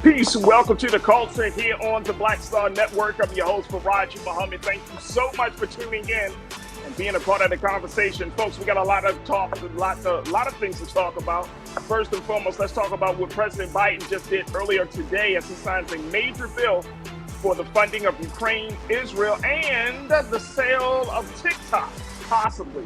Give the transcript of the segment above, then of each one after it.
Peace. Welcome to the culture here on the Black Star Network. I'm your host, Farajii Muhammad. Thank you so much for tuning in and being a part of the conversation. Folks, we got a lot of things to talk about. First and foremost, let's talk about what President Biden just did earlier today as he signs a major bill for the funding of Ukraine, Israel, and the sale of TikTok, possibly,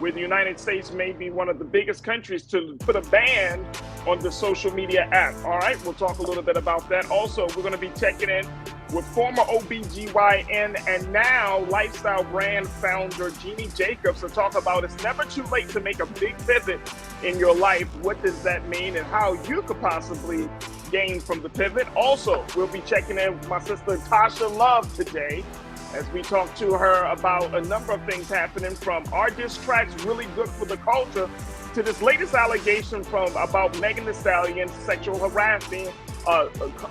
where the United States may be one of the biggest countries to put a ban on the social media app. All right, we'll talk a little bit about that. Also, we're going to be checking in with former OBGYN and now lifestyle brand founder Jeannie Jacobs to talk about it's never too late to make a big pivot in your life. What does that mean and how you could possibly gain from the pivot? Also, we'll be checking in with my sister Tasha Love today as we talk to her about a number of things happening, from our diss tracks really good for the culture to this latest allegation about Meg The Stallion sexual harassing,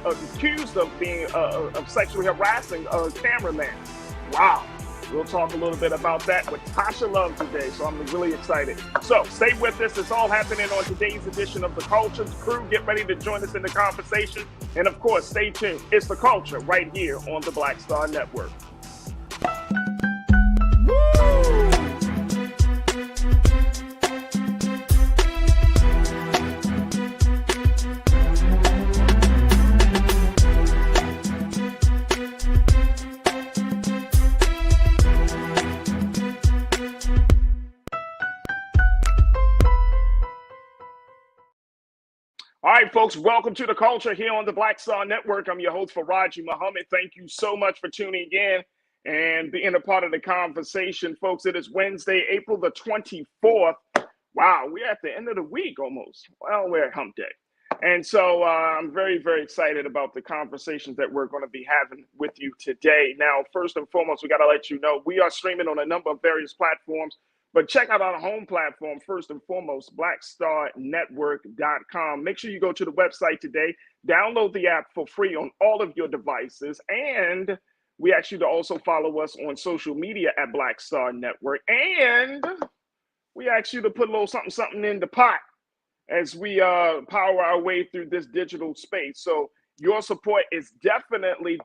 accused of being of sexually harassing a cameraman. Wow. We'll talk a little bit about that with Tasha Love today, so I'm really excited. So stay with us. It's all happening on today's edition of The Culture. Crew, get ready to join us in the conversation. And of course, stay tuned. It's The Culture right here on the Black Star Network. All right, folks, welcome to The Culture here on the Black Star Network. I'm your host, Farajii Muhammad. Thank you so much for tuning in and being a part of the conversation. Folks, it is Wednesday, April the 24th. Wow, we're at the end of the week almost. Well, we're at hump day. And so I'm very, very excited about the conversations that we're going to be having with you today. Now, first and foremost, we got to let you know we are streaming on a number of various platforms. But check out our home platform, first and foremost, blackstarnetwork.com. Make sure you go to the website today, download the app for free on all of your devices. And we ask you to also follow us on social media at Black Star Network. And we ask you to put a little something in the pot as we power our way through this digital space. So your support is definitely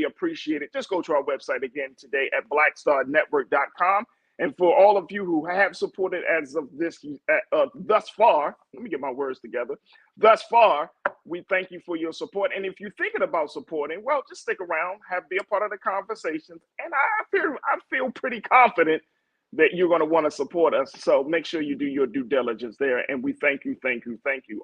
appreciated. Just go to our website again today at blackstarnetwork.com. And for all of you who have supported as of this thus far, let me get my words together. Thus far, we thank you for your support. And if you're thinking about supporting, well, just stick around, be a part of the conversations. And I feel pretty confident that you're going to want to support us. So make sure you do your due diligence there. And we thank you.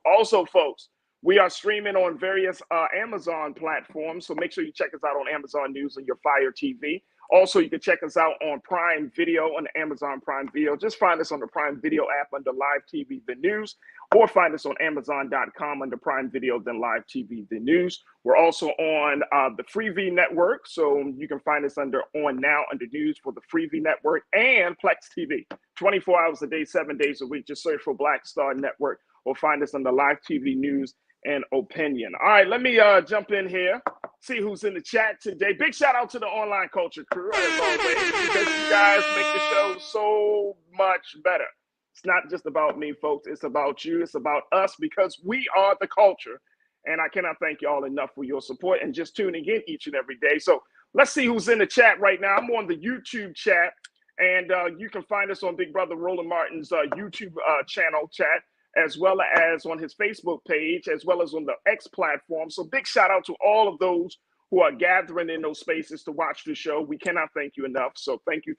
Also, folks, we are streaming on various Amazon platforms. So make sure you check us out on Amazon News and your Fire TV. Also, you can check us out on Prime Video, on Amazon Prime Video. Just find us on the Prime Video app under Live TV, The News, or find us on Amazon.com under Prime Video, then Live TV, The News. We're also on the Freevee Network, so you can find us On Now under News for the Freevee Network, and Plex TV, 24 hours a day, 7 days a week. Just search for Black Star Network or find us on the Live TV News and Opinion. All right, let me jump in here. See who's in the chat today. Big shout out to the online culture crew, as always, because you guys make the show so much better. It's not just about me, folks. It's about you. It's about us, because we are the culture. And I cannot thank you all enough for your support and just tuning in each and every day. So let's see who's in the chat right now. I'm on the YouTube chat, and you can find us on Big Brother Roland Martin's YouTube channel chat, as well as on his Facebook page, as well as on the X platform. So big shout out to all of those who are gathering in those spaces to watch the show. We cannot thank you enough. So thank you.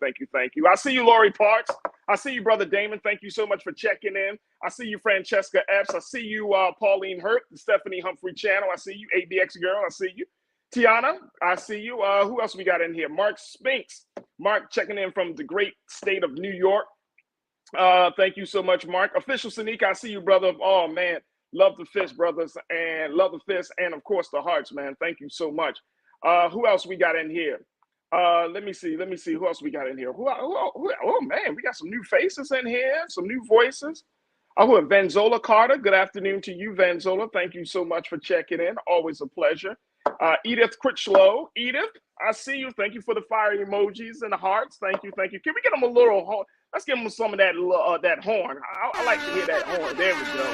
I see you, Lori Parks. I see you, Brother Damon. Thank you so much for checking in. I see you, Francesca Epps. I see you, Pauline Hurt, the Stephanie Humphrey channel. I see you, ABX Girl. I see you. Tiana, I see you. Who else we got in here? Mark Spinks. Mark checking in from the great state of New York. Thank you so much, Mark. Official Sanika, I see you, brother. Oh, man. Love the fist, brothers, and love the fist, and, of course, the hearts, man. Thank you so much. Who else we got in here? Let me see. Who else we got in here? Oh, man, we got some new faces in here, some new voices. Vanzola Carter, good afternoon to you, Vanzola. Thank you so much for checking in. Always a pleasure. Edith Critchlow. Edith, I see you. Thank you for the fire emojis and the hearts. Thank you. Can we get them a little horn? Let's give them some of that horn. I like to hear that horn. There we go.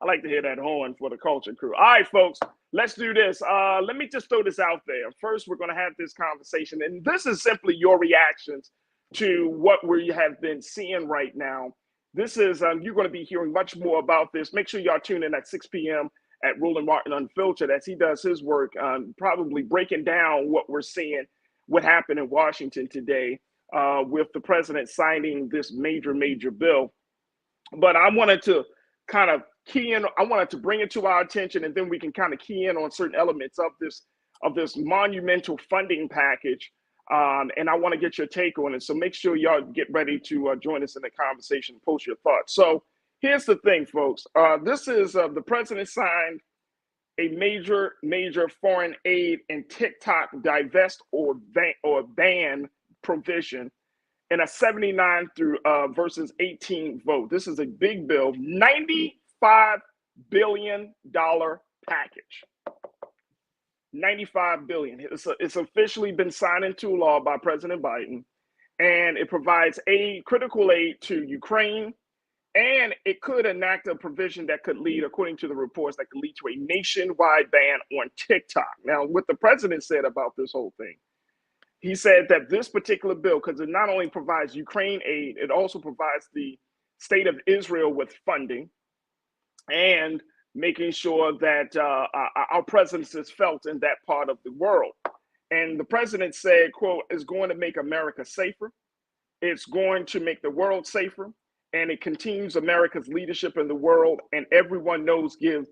I like to hear that horn for the culture crew. All right, folks, let's do this. Let me just throw this out there. First, we're going to have this conversation, and this is simply your reactions to what we have been seeing right now. This is, you're going to be hearing much more about this. Make sure y'all tune in at 6 p.m. at Roland Martin Unfiltered as he does his work, probably breaking down what we're seeing, what happened in Washington today with the president signing this major bill. But I wanted to kind of key in, I wanted to bring it to our attention, and then we can kind of key in on certain elements of this monumental funding package. And I want to get your take on it. So make sure y'all get ready to join us in the conversation, post your thoughts. So here's the thing, folks. This is the president signed a major foreign aid and TikTok divest or ban provision in a 79 through versus 18 vote. This is a big bill, $95 billion package. $95 billion. It's officially been signed into law by President Biden, and it provides critical aid to Ukraine, and it could enact a provision that could lead, according to the reports, that could lead to a nationwide ban on TikTok. Now, what the president said about this whole thing, he said that this particular bill, because it not only provides Ukraine aid, it also provides the state of Israel with funding and making sure that our presence is felt in that part of the world. And the president said, quote, "is going to make America safer. It's going to make the world safer. And it continues America's leadership in the world. And everyone knows give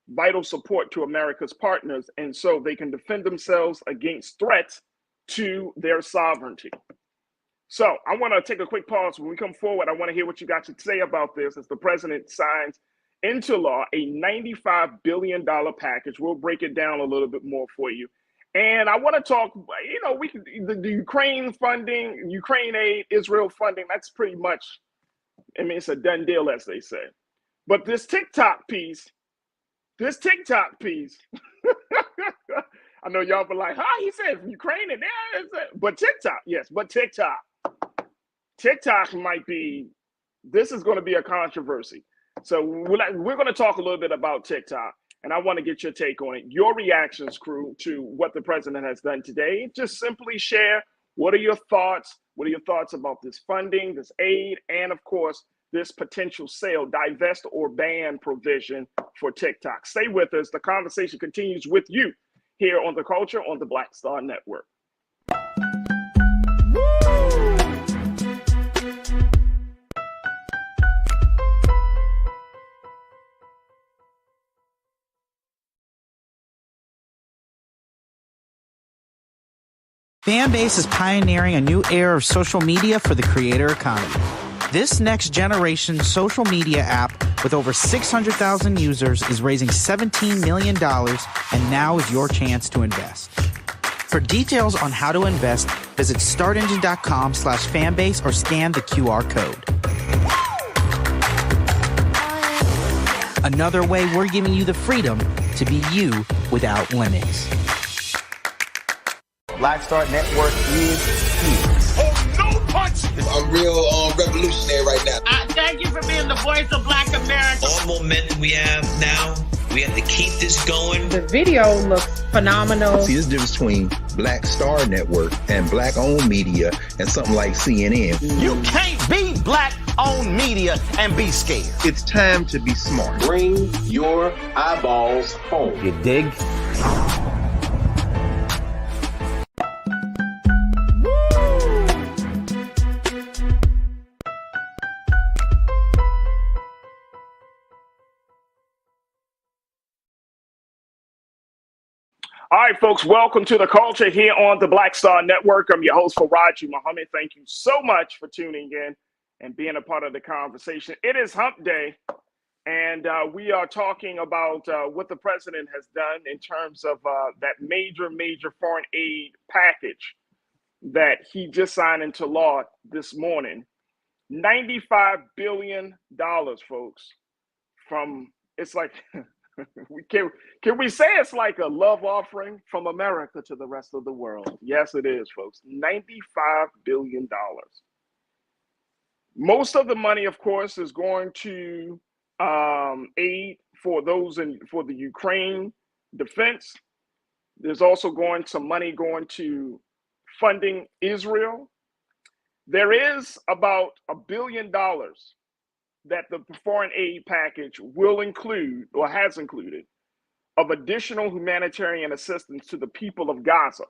vital support to America's partners. And so they can defend themselves against threats to their sovereignty." So I want to take a quick pause. When we come forward, I want to hear what you got to say about this as the president signs into law a $95 billion package. We'll break it down a little bit more for you. And I want to talk, we can, the Ukraine funding, Ukraine aid, Israel funding, that's pretty much, it's a done deal, as they say. But this TikTok piece, I know y'all be like, he said Ukraine and there, but TikTok, yes, but TikTok might be, this is going to be a controversy. So we're going to talk a little bit about TikTok, and I want to get your take on it, your reactions, crew, to what the president has done today. Just simply share, what are your thoughts? What are your thoughts about this funding, this aid, and of course, this potential sale, divest or ban provision for TikTok? Stay with us. The conversation continues with you here on The Culture on the Black Star Network. Fanbase is pioneering a new era of social media for the creator economy. This next generation social media app with over 600,000 users is raising $17 million, and now is your chance to invest. For details on how to invest, visit startengine.com/fanbase or scan the QR code. Another way we're giving you the freedom to be you without limits. Black Star Network is here. Oh, no punch! I'm real revolutionary right now. Thank you for being the voice of Black America. All momentum we have now, we have to keep this going. The video looks phenomenal. See, there's a difference between Black Star Network and black-owned media and something like CNN. You can't be black-owned media and be scared. It's time to be smart. Bring your eyeballs home. You dig? All right, folks, welcome to The Culture here on the Black Star Network. I'm your host, Farajii Muhammad. Thank you so much for tuning in and being a part of the conversation. It is Hump Day, and we are talking about what the president has done in terms of that major foreign aid package that he just signed into law this morning. $95 billion, folks, it's like... Can we say it's like a love offering from America to the rest of the world? Yes, it is, folks. $95 billion. Most of the money, of course, is going to aid for for the Ukraine defense. There's also some money going to funding Israel. There is about $1 billion that the foreign aid package will include, or has included, of additional humanitarian assistance to the people of Gaza,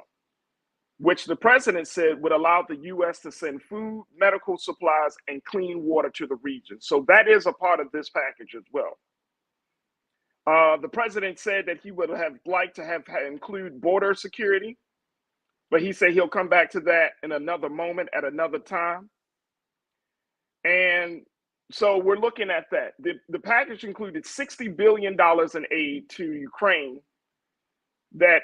which the president said would allow the U.S. to send food, medical supplies, and clean water to the region. So that is a part of this package as well. The president said that he would have liked to have include border security, but he said he'll come back to that in another moment at another time. And so we're looking at that. The package included $60 billion in aid to Ukraine that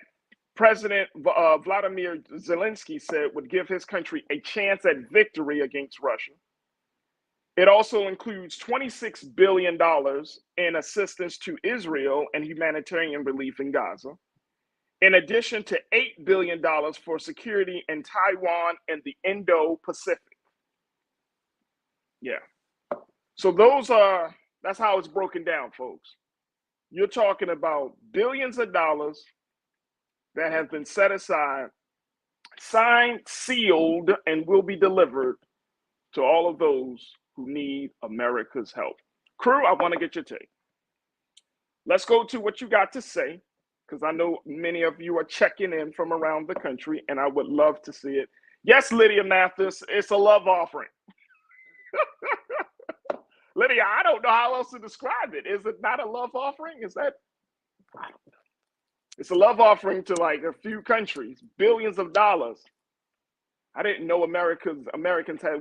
President Vladimir Zelensky said would give his country a chance at victory against Russia. It also includes $26 billion in assistance to Israel and humanitarian relief in Gaza, in addition to $8 billion for security in Taiwan and the Indo-Pacific. Yeah. So that's how it's broken down, folks. You're talking about billions of dollars that have been set aside, signed, sealed, and will be delivered to all of those who need America's help. Crew, I want to get your take. Let's go to what you got to say, because I know many of you are checking in from around the country, and I would love to see it. Yes, Lydia Mathis, it's a love offering. Lydia, I don't know how else to describe it. Is it not a love offering? Is that? I don't know. It's a love offering to like a few countries, billions of dollars. I didn't know Americans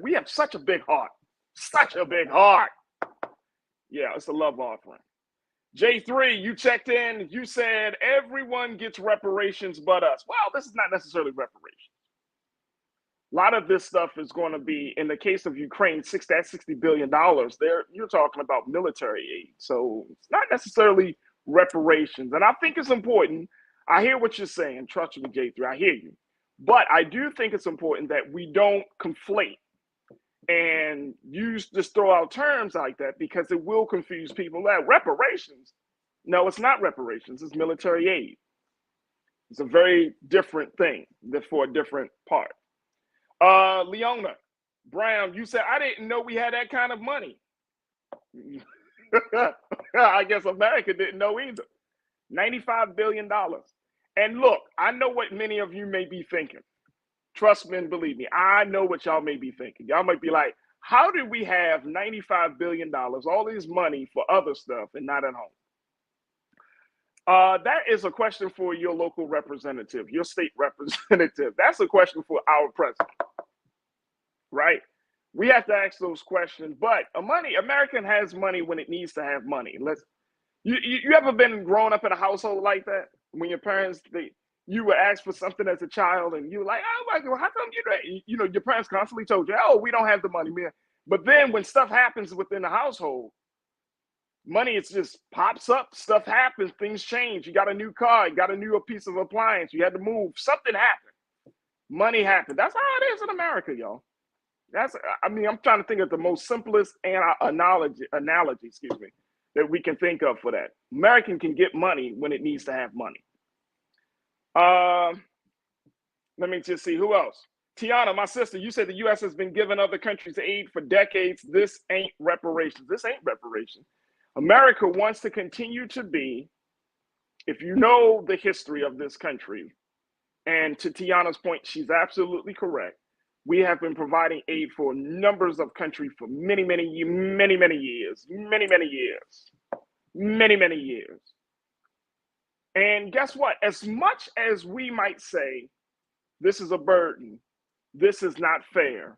we have such a big heart. Such a big heart. Yeah, it's a love offering. J3, you checked in. You said everyone gets reparations but us. Well, this is not necessarily reparations. A lot of this stuff is going to be, in the case of Ukraine, $60 billion. You're talking about military aid. So it's not necessarily reparations. And I think it's important. I hear what you're saying. Trust me, J3, I hear you. But I do think it's important that we don't conflate and just throw out terms like that, because it will confuse people. That reparations, no, it's not reparations, it's military aid. It's a very different thing for a different part. Leona Brown, you said, I didn't know we had that kind of money. I guess America didn't know either. $95 billion. And look, I know what many of you may be thinking. Trust me and believe me, I know what y'all may be thinking. Y'all might be like, how did we have $95 billion, all this money for other stuff and not at home? That is a question for your local representative, your state representative. That's a question for our president, right? We have to ask those questions. But American has money when it needs to have money. You ever been growing up in a household like that? When your parents, you were asked for something as a child, and you were like, "Oh my God, how come your parents constantly told you, oh, we don't have the money, man." But then when stuff happens within the household, money, it just pops up. Stuff happens, things change. You got a new car, you got a new piece of appliance, you had to move. Something happened. Money happened. That's how it is in America, y'all. I'm trying to think of the most simplest analogy, that we can think of for that. American can get money when it needs to have money. Let me just see who else. Tiana, my sister, you said the U.S. has been giving other countries aid for decades. This ain't reparations. This ain't reparations. America wants to continue to be, if you know the history of this country, and to Tiana's point, she's absolutely correct. We have been providing aid for numbers of countries for many, many years. And guess what? As much as we might say, this is a burden, this is not fair,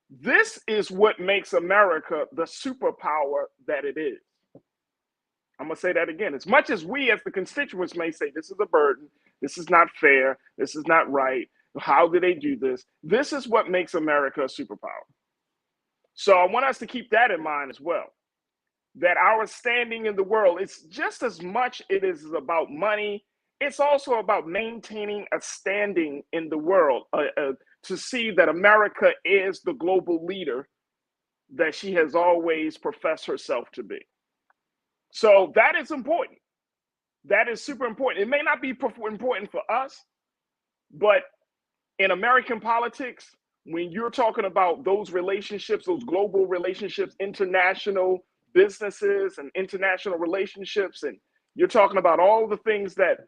this is what makes America the superpower that it is. I'm going to say that again. As much as we as the constituents may say, this is a burden, this is not fair, this is not right, how do they do this? This is what makes America a superpower. So I want us to keep that in mind as well. That our standing in the world, it's just as much it is about money, it's also about maintaining a standing in the world, to see that America is the global leader that she has always professed herself to be. So that is important. That is super important. It may not be important for us, but in American politics, when you're talking about those relationships, those global relationships, international businesses and international relationships, and you're talking about all the things that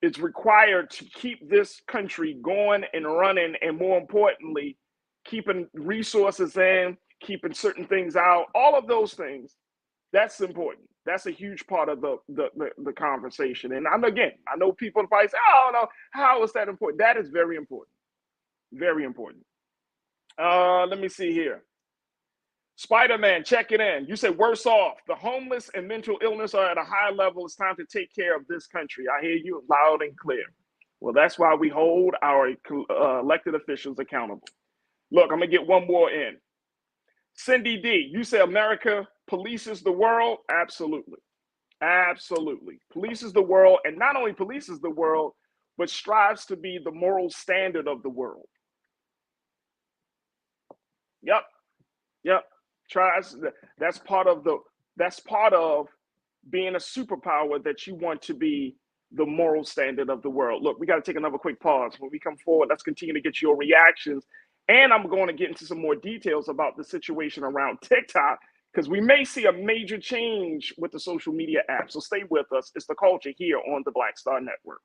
is required to keep this country going and running, and more importantly, keeping resources in, keeping certain things out, all of those things, that's important. That's a huge part of the conversation. And I know people probably say, oh, no, how is that important? That is very important. Very important. Let me see here. Spider-Man, check it in. You said worse off. The homeless and mental illness are at a high level. It's time to take care of this country. I hear you loud and clear. Well, that's why we hold our elected officials accountable. Look, I'm going to get one more in. Cindy D, you say America polices the world? Absolutely. Absolutely. Polices the world, and not only polices the world, but strives to be the moral standard of the world. Yep. Tries. That's part of being a superpower, that you want to be the moral standard of the world. Look, we got to take another quick pause. When we come forward, let's continue to get your reactions. And I'm going to get into some more details about the situation around TikTok, because we may see a major change with the social media app. So stay with us. It's The Culture here on the Black Star Network.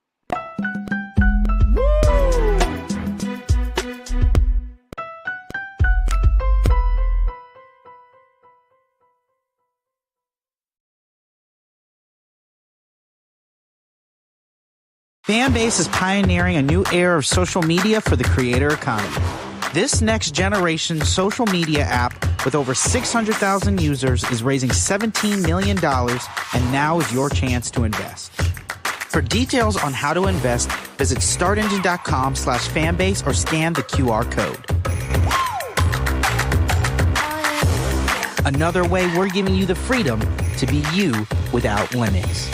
Fanbase is pioneering a new era of social media for the creator economy. This next generation social media app with over 600,000 users is raising $17 million, and now is your chance to invest. For details on how to invest, visit startengine.com/fanbase or scan the QR code. Another way we're giving you the freedom to be you without limits.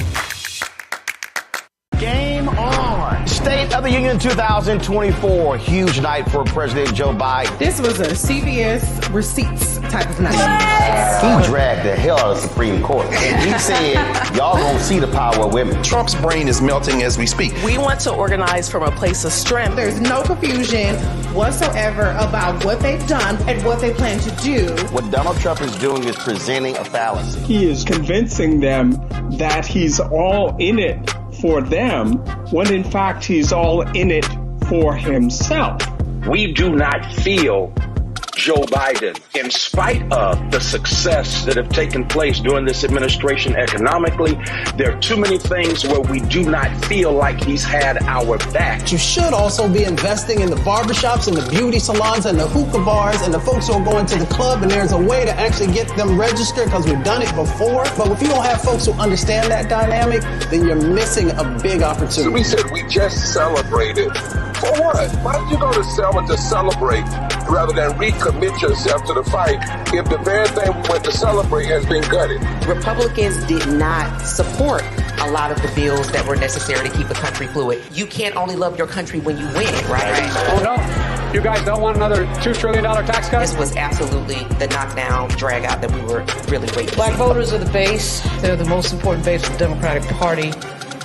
Game on. State of the Union 2024. Huge night for President Joe Biden. This was a CVS receipts type of night. He dragged the hell out of the Supreme Court. And he said, y'all gonna see the power of women. Trump's brain is melting as we speak. We want to organize from a place of strength. There's no confusion whatsoever about what they've done and what they plan to do. What Donald Trump is doing is presenting a fallacy. He is convincing them that he's all in it for them, when in fact he's all in it for himself. We do not feel Joe Biden, in spite of the success that have taken place during this administration economically. There are too many things where we do not feel like he's had our back. You should also be investing in the barbershops and the beauty salons and the hookah bars and the folks who are going to the club, and there's a way to actually get them registered, because we've done it before. But if you don't have folks who understand that dynamic, then you're missing a big opportunity. So we said we just celebrated. For what? Why did you go to Selma to celebrate rather than recommit yourself to the fight if the very thing we went to celebrate has been gutted? Republicans did not support a lot of the bills that were necessary to keep the country fluid. You can't only love your country when you win, right? Oh, no. You guys don't want another $2 trillion tax cut? This was absolutely the knockdown, drag out that we were really waiting. Black voters are the base. They're the most important base of the Democratic Party.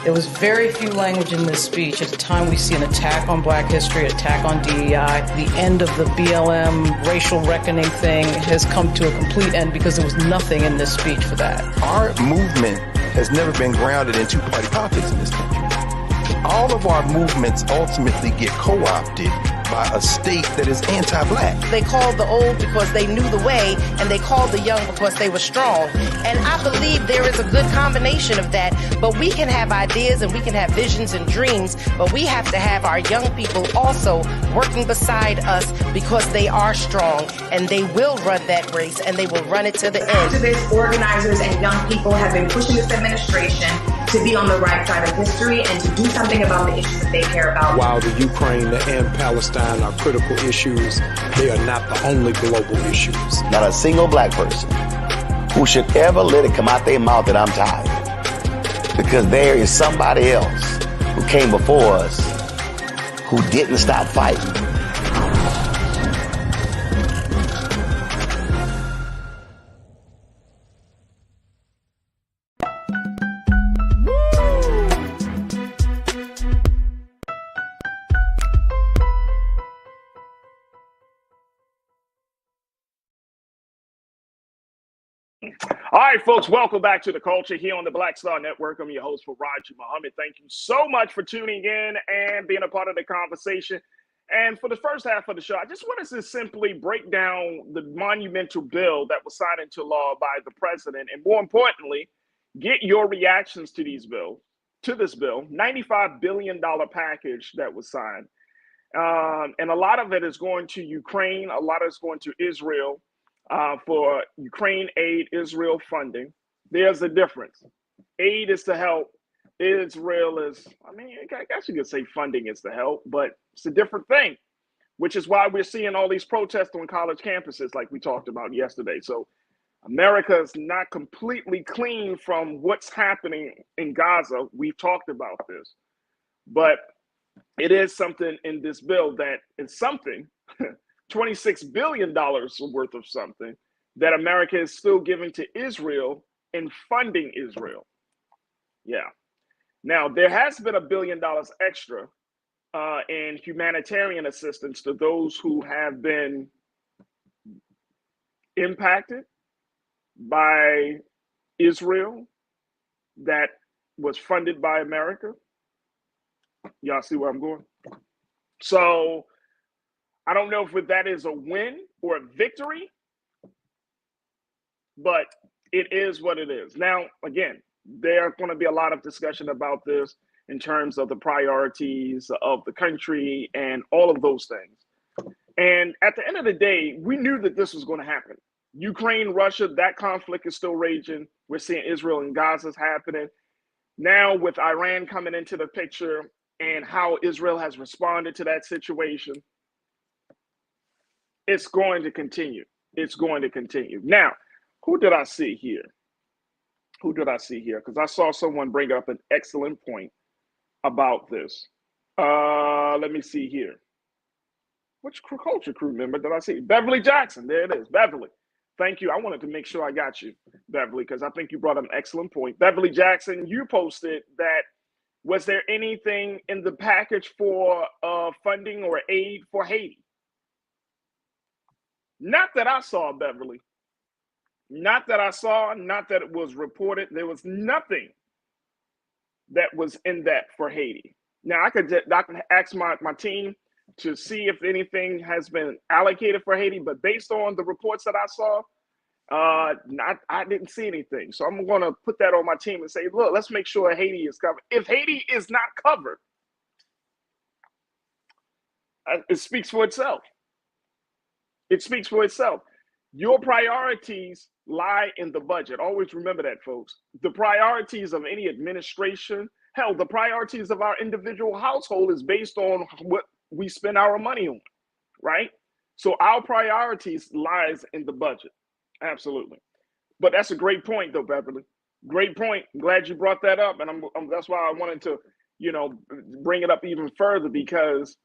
There was very few language in this speech. At the time, we see an attack on Black history, attack on DEI. The end of the BLM racial reckoning thing has come to a complete end because there was nothing in this speech for that. Our movement has never been grounded in two-party politics in this country. All of our movements ultimately get co-opted by a state that is anti-Black. They called the old because they knew the way, and they called the young because they were strong. And I believe there is a good combination of that, but we can have ideas and we can have visions and dreams, but we have to have our young people also working beside us, because they are strong and they will run that race and they will run it to the end. Activists, organizers, and young people have been pushing this administration to be on the right side of history and to do something about the issues that they care about. While the Ukraine and Palestine are critical issues, they are not the only global issues. Not a single Black person who should ever let it come out their mouth that I'm tired. Because there is somebody else who came before us who didn't stop fighting. All right, folks, welcome back to The Culture here on the Black Star Network. I'm your host, Farajii Muhammad. Thank you so much for tuning in and being a part of the conversation. And for the first half of the show, I just wanted to simply break down the monumental bill that was signed into law by the president, and more importantly, get your reactions to this bill, $95 billion package that was signed. And a lot of it is going to Ukraine, a lot of it's going to Israel. For Ukraine aid, Israel funding. There's a difference. Aid is to help. Israel is, I guess you could say funding is to help, but it's a different thing, which is why we're seeing all these protests on college campuses like we talked about yesterday. So America is not completely clean from what's happening in Gaza. We've talked about this, but it is something in this bill that is something. $26 billion worth of something that America is still giving to Israel and funding Israel. Yeah. Now, there has been $1 billion extra in humanitarian assistance to those who have been impacted by Israel that was funded by America. Y'all see where I'm going? So, I don't know if that is a win or a victory, but it is what it is. Now, again, there's going to be a lot of discussion about this in terms of the priorities of the country and all of those things. And at the end of the day, we knew that this was going to happen. Ukraine, Russia, that conflict is still raging. We're seeing Israel and Gaza is happening. Now with Iran coming into the picture and how Israel has responded to that situation, it's going to continue. It's going to continue. Now, who did I see here? Because I saw someone bring up an excellent point about this. Let me see here. Which culture crew member did I see? Beverly Jackson. There it is. Beverly. Thank you. I wanted to make sure I got you, Beverly, because I think you brought up an excellent point. Beverly Jackson, you posted that, was there anything in the package for funding or aid for Haiti? Not that I saw, Beverly. Not that I saw, not that it was reported. There was nothing that was in that for Haiti. Now, I can ask my team to see if anything has been allocated for Haiti, but based on the reports that I saw, I didn't see anything. So I'm going to put that on my team and say, look, let's make sure Haiti is covered. If Haiti is not covered, it speaks for itself. It speaks for itself. Your priorities lie in the budget. Always remember that, folks. The priorities of any administration, hell, the priorities of our individual household is based on what we spend our money on, right? So our priorities lies in the budget. Absolutely. But that's a great point, though, Beverly. Great point. I'm glad you brought that up. And that's why I wanted to, bring it up even further, because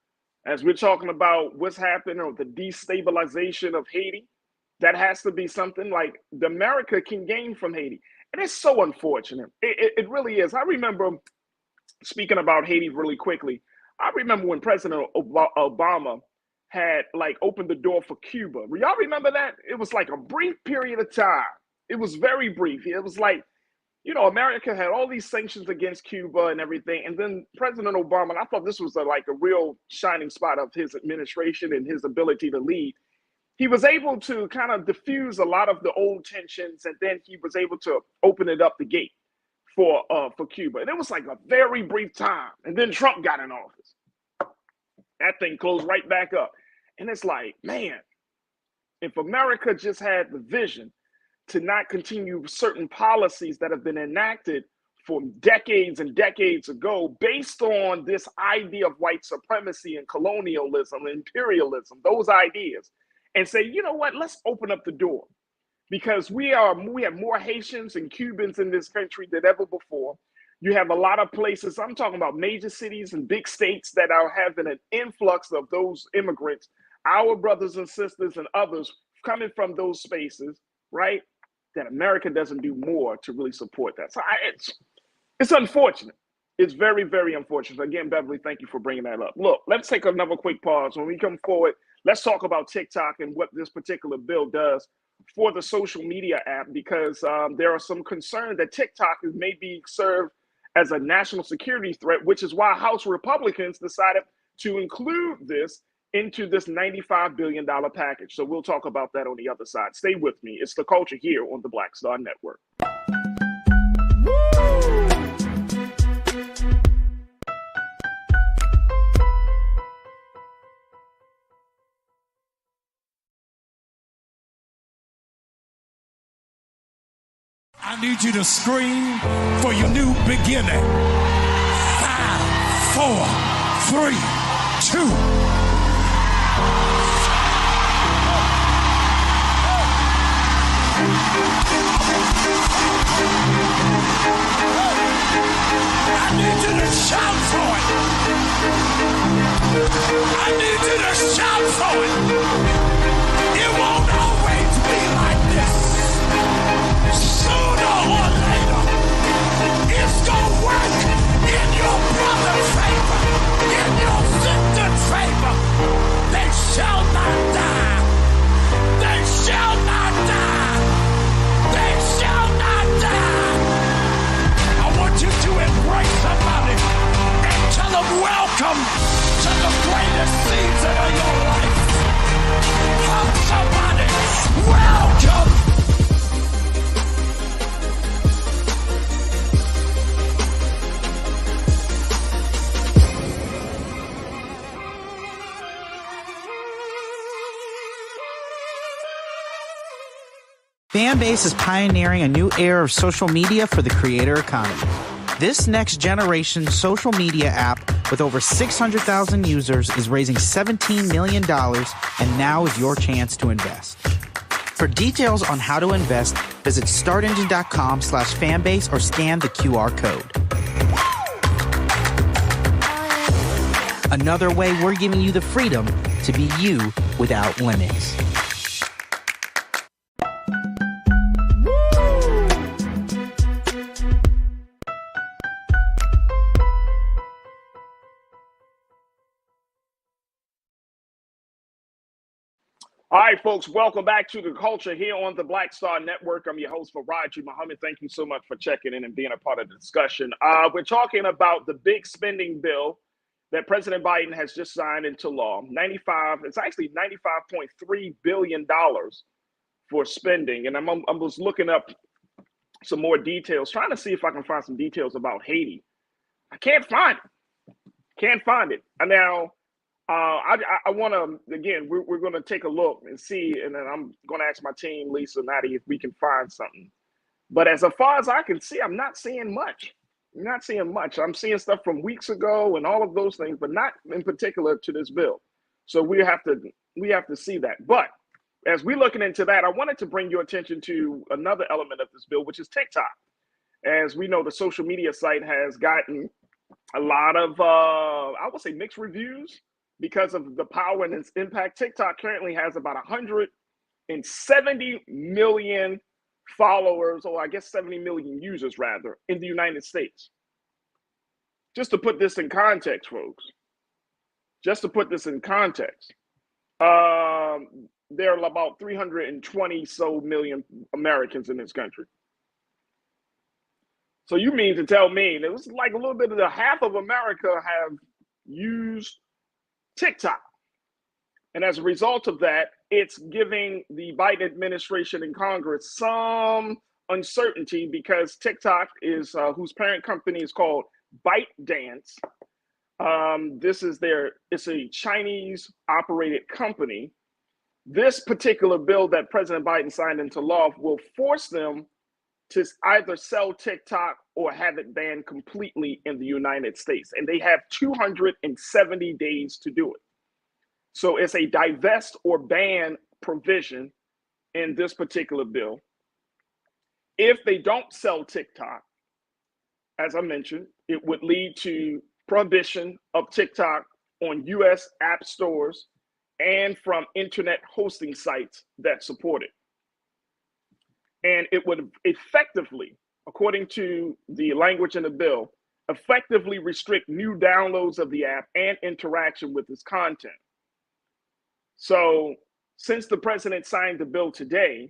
as we're talking about what's happening or the destabilization of Haiti, that has to be something like the America can gain from Haiti. And it's so unfortunate. It really is. I remember, speaking about Haiti really quickly, I remember when President Obama had opened the door for Cuba. Y'all remember that? It was like a brief period of time. It was very brief. It was like, America had all these sanctions against Cuba and everything. And then President Obama, and I thought this was a real shining spot of his administration and his ability to lead. He was able to kind of diffuse a lot of the old tensions, and then he was able to open it up the gate for Cuba. And it was like a very brief time. And then Trump got in office. That thing closed right back up. And it's like, man, if America just had the vision to not continue certain policies that have been enacted for decades and decades ago, based on this idea of white supremacy and colonialism, imperialism, those ideas, and say, you know what, let's open up the door, because we have more Haitians and Cubans in this country than ever before. You have a lot of places, I'm talking about major cities and big states, that are having an influx of those immigrants, our brothers and sisters and others coming from those spaces, right? That America doesn't do more to really support that. So it's unfortunate. It's very, very unfortunate. Again, Beverly, thank you for bringing that up. Look, let's take another quick pause. When we come forward, let's talk about TikTok and what this particular bill does for the social media app because there are some concerns that TikTok may be served as a national security threat, which is why House Republicans decided to include this into this $95 billion package. So we'll talk about that on the other side. Stay with me. It's The Culture here on the Black Star Network. I need you to scream for your new beginning. 5, 4, 3, 2. I need you to shout for it. I need you to shout for it. It won't always be like this. Sooner or later, it's gonna work in your brother's favor, in your sister's favor. They shall not die. They shall not die. They shall not die. I want you to embrace somebody and tell them welcome to the greatest season of your life. Hug somebody, welcome. Fanbase is pioneering a new era of social media for the creator economy. This next generation social media app with over 600,000 users is raising $17 million, and now is your chance to invest. For details on how to invest, visit startengine.com/fanbase or scan the QR code. Another way we're giving you the freedom to be you without limits. All right, folks, welcome back to The Culture here on the Black Star Network. I'm your host, Farajii Muhammad. Thank you so much for checking in and being a part of the discussion. We're talking about the big spending bill that President Biden has just signed into law. It's actually $95.3 billion for spending. And I was looking up some more details, trying to see if I can find some details about Haiti. I can't find it. Can't find it. And now, I want to, again, we're going to take a look and see, and then I'm going to ask my team, Lisa and Natty, if we can find something. But as far as I can see, I'm not seeing much. I'm not seeing much. I'm seeing stuff from weeks ago and all of those things, but not in particular to this bill. So we have to see that. But as we're looking into that, I wanted to bring your attention to another element of this bill, which is TikTok. As we know, the social media site has gotten a lot of, I would say, mixed reviews because of the power and its impact. TikTok currently has about 170 million followers, or I guess 70 million users rather, in the United States. Just to put this in context, folks, just to put this in context, there are about 320 so million Americans in this country. So you mean to tell me that it was like a little bit of the half of America have used TikTok. And as a result of that, it's giving the Biden administration and Congress some uncertainty because TikTok is, whose parent company is called ByteDance. It's a Chinese operated company. This particular bill that President Biden signed into law will force them to either sell TikTok or have it banned completely in the United States. And they have 270 days to do it. So it's a divest or ban provision in this particular bill. If they don't sell TikTok, as I mentioned, it would lead to prohibition of TikTok on US app stores and from internet hosting sites that support it. And it would effectively, according to the language in the bill, effectively restrict new downloads of the app and interaction with its content. So since the president signed the bill today,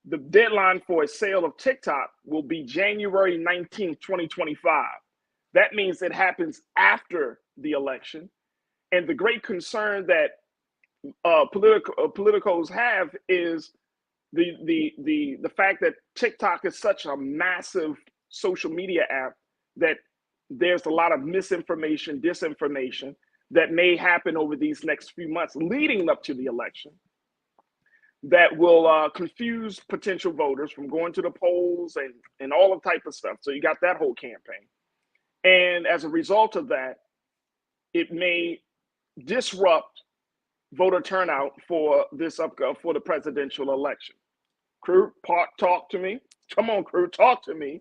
the deadline for a sale of TikTok will be January 19th, 2025. That means it happens after the election. And the great concern that politicos have is the fact that TikTok is such a massive social media app that there's a lot of misinformation, disinformation that may happen over these next few months leading up to the election that will confuse potential voters from going to the polls and all the type of stuff. So you got that whole campaign. And as a result of that, it may disrupt voter turnout for for the presidential election. Crew, talk to me. Come on, crew, talk to me.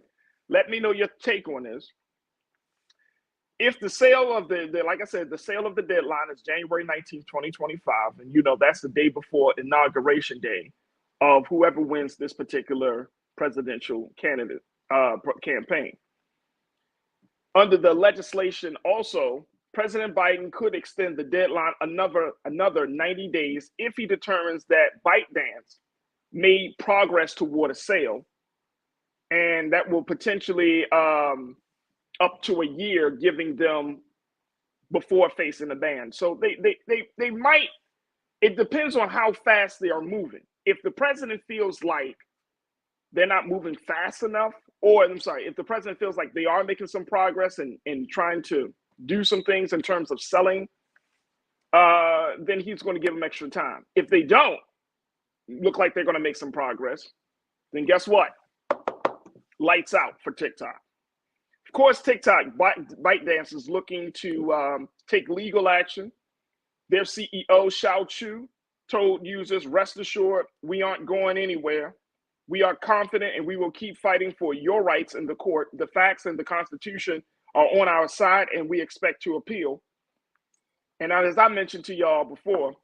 Let me know your take on this. If the sale of like I said, the sale of the deadline is January 19th, 2025, and that's the day before inauguration day of whoever wins this particular presidential candidate campaign. Under the legislation also, President Biden could extend the deadline another 90 days if he determines that ByteDance made progress toward a sale, and that will potentially up to a year, giving them before facing the ban. So they might. It depends on how fast they are moving. If the president feels like they're not moving fast enough, or if the president feels like they are making some progress and trying to do some things in terms of selling, then he's going to give them extra time. If they don't look like they're going to make some progress, then guess what? Lights out for TikTok. Of course, TikTok, ByteDance is looking to take legal action. Their CEO, Shao Chu, told users, rest assured, we aren't going anywhere. We are confident and we will keep fighting for your rights in the court. The facts and the Constitution are on our side and we expect to appeal. And as I mentioned to y'all before,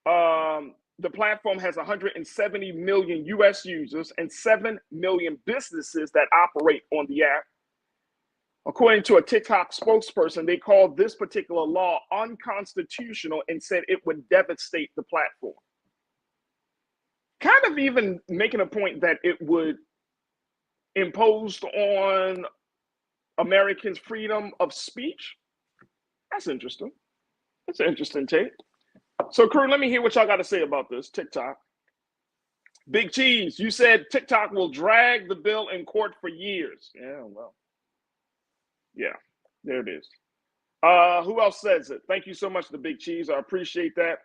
the platform has 170 million US users and 7 million businesses that operate on the app. According to a TikTok spokesperson, they called this particular law unconstitutional and said it would devastate the platform. Kind of even making a point that it would impose on Americans' freedom of speech. That's interesting. That's an interesting take. So, crew, let me hear what y'all got to say about this TikTok. Big Cheese, you said TikTok will drag the bill in court for years. Yeah, well. Yeah, there it is. Who else says it? Thank you so much, the Big Cheese. I appreciate that.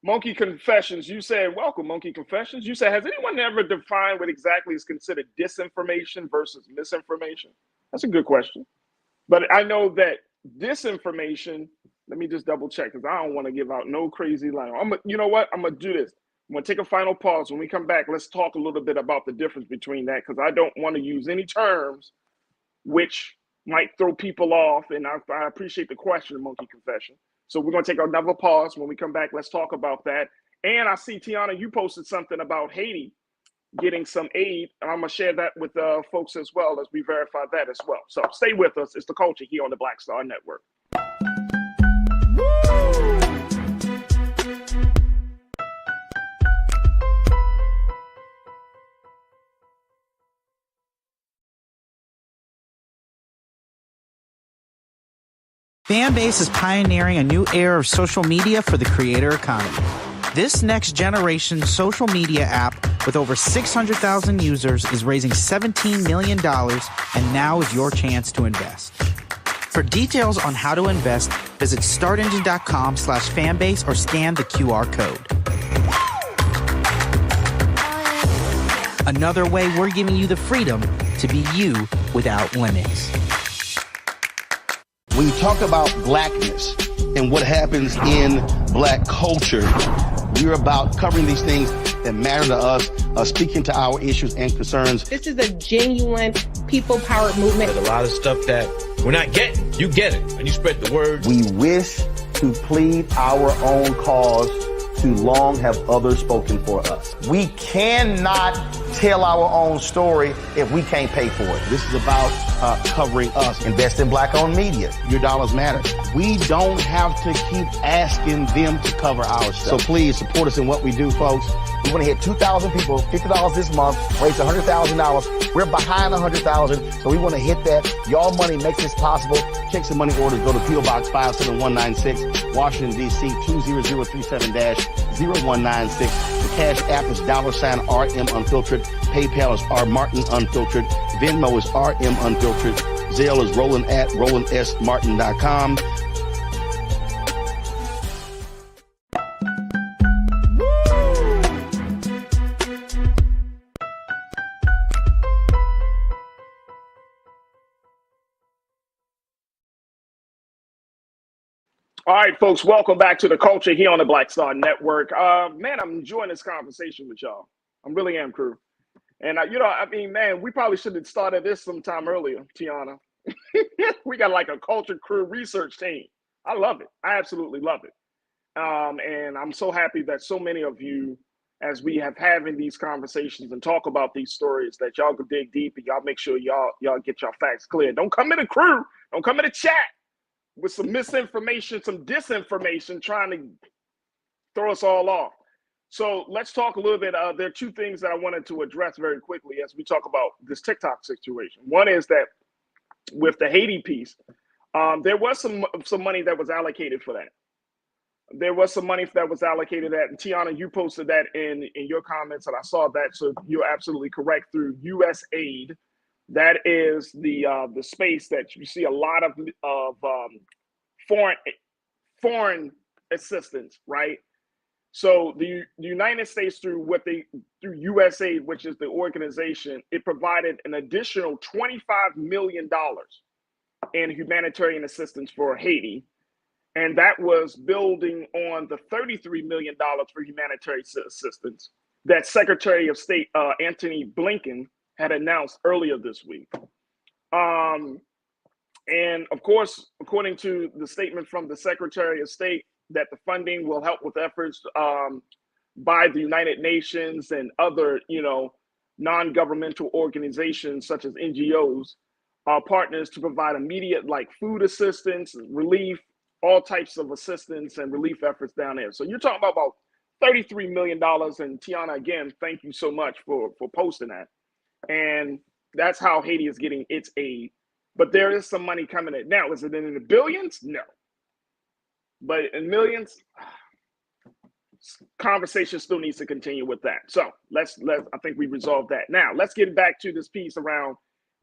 Monkey Confessions, you said, welcome, Monkey Confessions. You said, has anyone ever defined what exactly is considered disinformation versus misinformation? That's a good question. But I know that disinformation, let me just double check because I don't want to give out no crazy line. You know what? I'm going to do this. I'm going to take a final pause. When we come back, let's talk a little bit about the difference between that because I don't want to use any terms which might throw people off. And I appreciate the question, Monkey Confession. So we're going to take another pause. When we come back, let's talk about that. And I see, Tiana, you posted something about Haiti getting some aid. And I'm going to share that with folks as well as we verify that as well. So stay with us. It's The Culture here on the Black Star Network. Fanbase is pioneering a new era of social media for the creator economy. This next generation social media app with over 600,000 users is raising $17 million, and now is your chance to invest. For details on how to invest, visit startengine.com/fanbase or scan the QR code. Another way we're giving you the freedom to be you without limits. When you talk about blackness and what happens in black culture, we're about covering these things that matter to us, speaking to our issues and concerns. This is a genuine people-powered movement. There's a lot of stuff that we're not getting. You get it, and you spread the word. We wish to plead our own cause. Too long have others spoken for us. We cannot tell our own story if we can't pay for it. This is about covering us. Invest in black-owned media. Your dollars matter. We don't have to keep asking them to cover our stuff. So please support us in what we do, folks. We want to hit 2,000 people, $50 this month, raise $100,000. We're behind 100,000, so we want to hit that. Y'all money makes this possible. Check some money orders. Go to P.O. Box 57196, Washington, D.C. 20037-0196. The Cash App is $RM Unfiltered. PayPal is R Martin Unfiltered. Venmo is RM Unfiltered. Zelle is roland@rolandsmartin.com. All right, folks, welcome back to The Culture here on the Black Star Network. Man, I'm enjoying this conversation with y'all. I really am, crew. And, man, we probably should have started this sometime earlier, Tiana. We got like a culture crew research team. I love it. I absolutely love it. And I'm so happy that so many of you, as we have having these conversations and talk about these stories, that y'all can dig deep and y'all make sure y'all get your facts clear. Don't come in the crew. Don't come in the chat with some misinformation, some disinformation, trying to throw us all off. So let's talk a little bit. There are two things that I wanted to address very quickly as we talk about this TikTok situation. One is that with the Haiti piece, there was some money that was allocated for that. There was some money that was allocated that, and Tiana, you posted that in your comments, and I saw that. So you're absolutely correct. Through USAID, that is the space that you see a lot of foreign assistance, right? So the United States, through USAID, which is the organization, it provided an additional $25 million in humanitarian assistance for Haiti. And that was building on the $33 million for humanitarian assistance that Secretary of State Antony Blinken had announced earlier this week. And of course, according to the statement from the Secretary of State, that the funding will help with efforts by the United Nations and other, non-governmental organizations such as NGOs, partners, to provide immediate food assistance, relief, all types of assistance and relief efforts down there. So you're talking about $33 million. And Tiana, again, thank you so much for posting that. And that's how Haiti is getting its aid. But there is some money coming in. Now, is it in the billions? No. But in millions, conversation still needs to continue with that. So I think we resolved that. Now, let's get back to this piece around,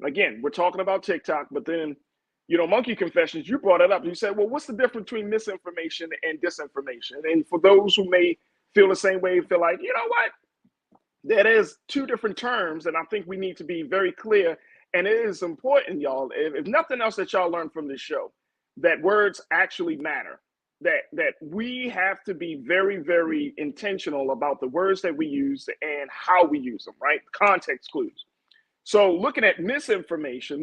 again, we're talking about TikTok, but then, Monkey Confessions, you brought it up. You said, well, what's the difference between misinformation and disinformation? And for those who may feel the same way, feel like, you know what? That is two different terms, and I think we need to be very clear. And it is important, y'all, if nothing else that y'all learn from this show, that words actually matter, that we have to be very, very intentional about the words that we use and how we use them, right? Context clues. So looking at misinformation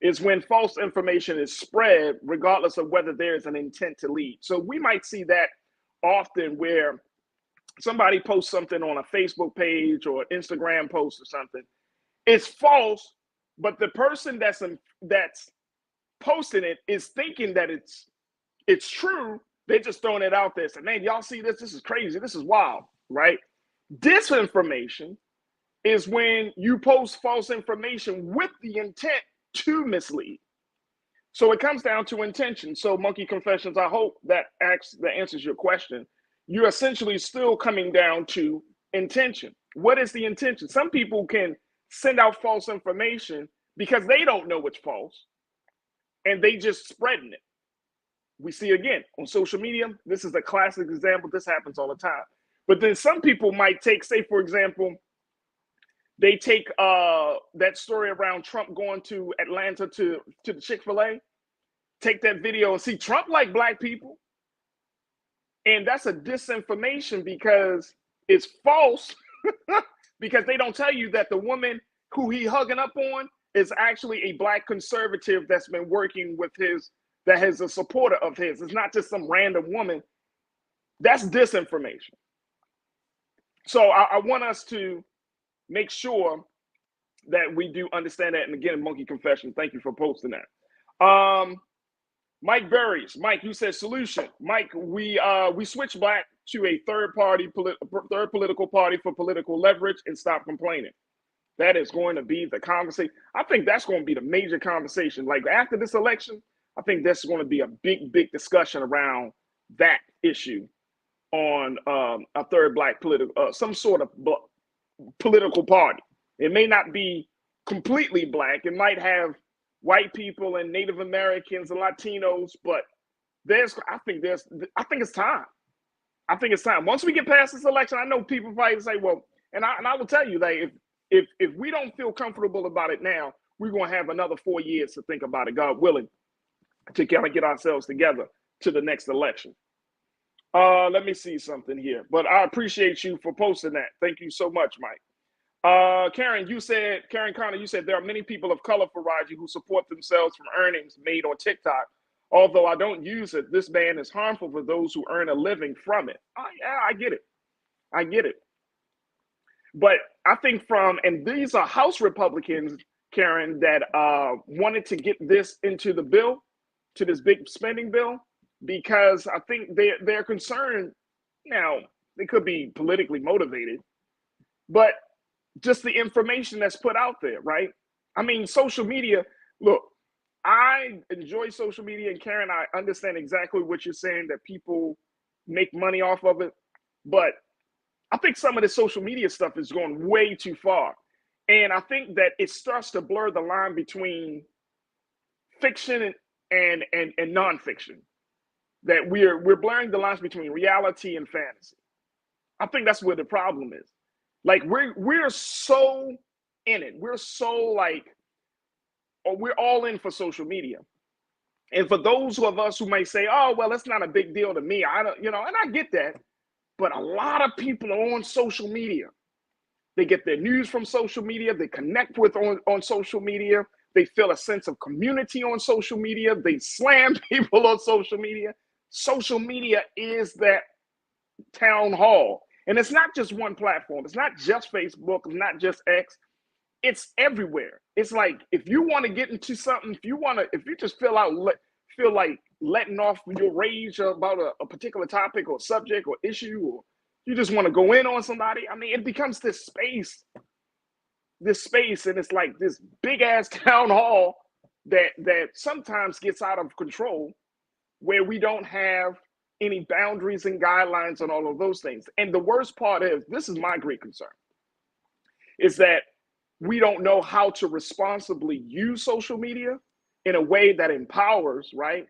is when false information is spread, regardless of whether there's an intent to lead. So we might see that often where somebody posts something on a Facebook page or Instagram post or something. It's false, but the person that's posting it is thinking that it's true. They're just throwing it out there. Saying, man, y'all see this? This is crazy. This is wild, right? Disinformation is when you post false information with the intent to mislead. So it comes down to intention. So Monkey Confessions, I hope that answers your question. You're essentially still coming down to intention. What is the intention? Some people can send out false information because they don't know it's false and they just spreading it. We see again on social media, this is a classic example. This happens all the time. But then some people might take, say, for example, they take that story around Trump going to Atlanta to the Chick-fil-A, take that video and see Trump like black people. And that's a disinformation because it's false because they don't tell you that the woman who he hugging up on is actually a black conservative that's been working with that is a supporter of his. It's not just some random woman. That's disinformation. So I want us to make sure that we do understand that. And again, Monkey Confession, thank you for posting that. Mike Berries, Mike, you said solution. Mike, we switch back to a third political party for political leverage and stop complaining. That is going to be the conversation. I think that's going to be the major conversation. Like after this election, I think that's going to be a big discussion around that issue on a third black political, some sort of political party. It may not be completely black. It might have white people and Native Americans and Latinos, but I think it's time. I think it's time. Once we get past this election, I know people probably say, well, and I will tell you that if we don't feel comfortable about it now, we're going to have another 4 years to think about it, God willing, to kind of get ourselves together to the next election. Let me see something here. But I appreciate you for posting that. Thank you so much, Mike. Karen Connor, you said there are many people of color, Farajii, who support themselves from earnings made on TikTok. Although I don't use it, this ban is harmful for those who earn a living from it. Yeah, I get it. But I think and these are House Republicans, Karen, that wanted to get this into the bill, to this big spending bill, because I think they're concerned. Now, they could be politically motivated, but just the information that's put out there, right? I mean, social media, look, I enjoy social media, and Karen, I understand exactly what you're saying, that people make money off of it, but I think some of the social media stuff is going way too far. And I think that it starts to blur the line between fiction and nonfiction. That we're blurring the lines between reality and fantasy. I think that's where the problem is. Like we're so in it. We're so like, or we're all in for social media. And for those of us who may say, oh, well, it's not a big deal to me. I don't, and I get that. But a lot of people are on social media. They get their news from social media. They connect with on social media. They feel a sense of community on social media. They slam people on social media. Social media is that town hall. And it's not just one platform. It's not just Facebook. It's not just X. It's everywhere. It's like, if you want to get into something, if you just feel like letting off your rage about a particular topic or subject or issue, or you just want to go in on somebody, I mean, it becomes this space, and it's like this big ass town hall that sometimes gets out of control, where we don't have any boundaries and guidelines and all of those things. And the worst part is, this is my great concern, is that we don't know how to responsibly use social media in a way that empowers, right?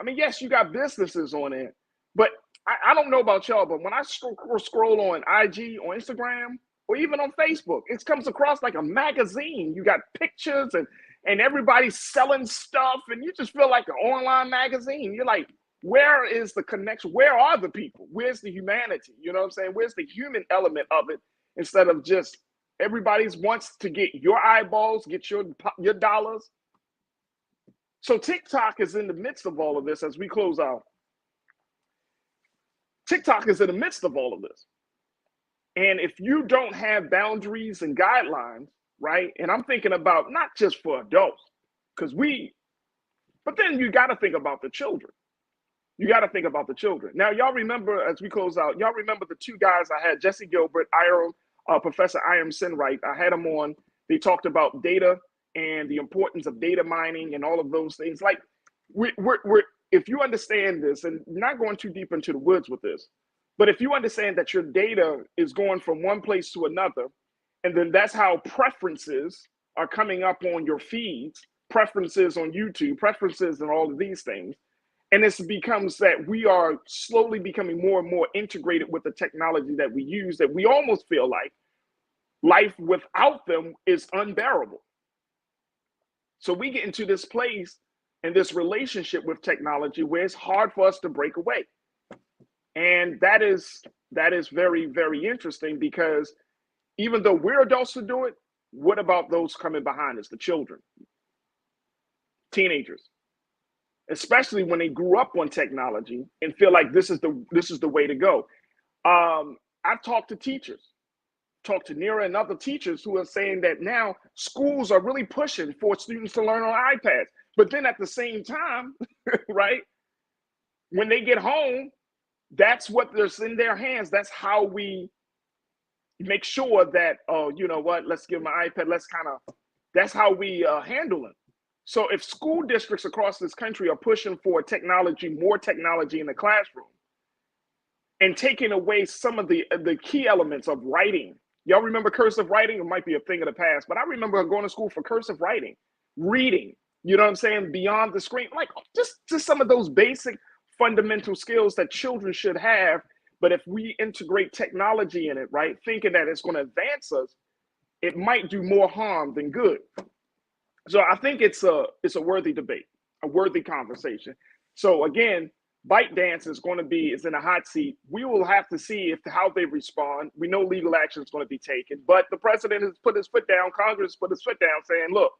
I mean, yes, you got businesses on it, but I don't know about y'all, but when I scroll on IG, on Instagram, or even on Facebook, it comes across like a magazine. You got pictures and everybody's selling stuff, and you just feel like an online magazine. You're like, where is the connection? Where are the people? Where's the humanity? You know what I'm saying? Where's the human element of it, instead of just everybody wants to get your eyeballs, get your dollars. So TikTok is in the midst of all of this as we close out. TikTok is in the midst of all of this. And if you don't have boundaries and guidelines, right? And I'm thinking about not just for adults, but then you got to think about the children. Now, y'all remember, as we close out, y'all remember the two guys I had, Jesse Gilbert, Professor Iram Sinwright. I had them on. They talked about data and the importance of data mining and all of those things. Like, if you understand this, and not going too deep into the woods with this, but if you understand that your data is going from one place to another, and then that's how preferences are coming up on your feeds, preferences on YouTube, preferences and all of these things, and it becomes that we are slowly becoming more and more integrated with the technology that we use, that we almost feel like life without them is unbearable. So we get into this place and this relationship with technology where it's hard for us to break away. And that is very, very interesting, because even though we're adults to do it, what about those coming behind us, the children, teenagers, especially when they grew up on technology and feel like this is the way to go. I've talked to teachers, talked to Nira and other teachers who are saying that now schools are really pushing for students to learn on iPads. But then at the same time, right, when they get home, that's what there's in their hands. That's how we make sure that, oh, you know what, let's give them an iPad. That's how we handle it. So if school districts across this country are pushing for more technology in the classroom, and taking away some of the key elements of writing. Y'all remember cursive writing? It might be a thing of the past, but I remember going to school for cursive writing, reading, you know what I'm saying, beyond the screen, like just some of those basic fundamental skills that children should have. But if we integrate technology in it, right, thinking that it's going to advance us, it might do more harm than good. So I think it's a worthy debate, a worthy conversation. So again, ByteDance is in a hot seat. We will have to see how they respond. We know legal action is going to be taken, but the president has put his foot down. Congress put his foot down, saying, "Look,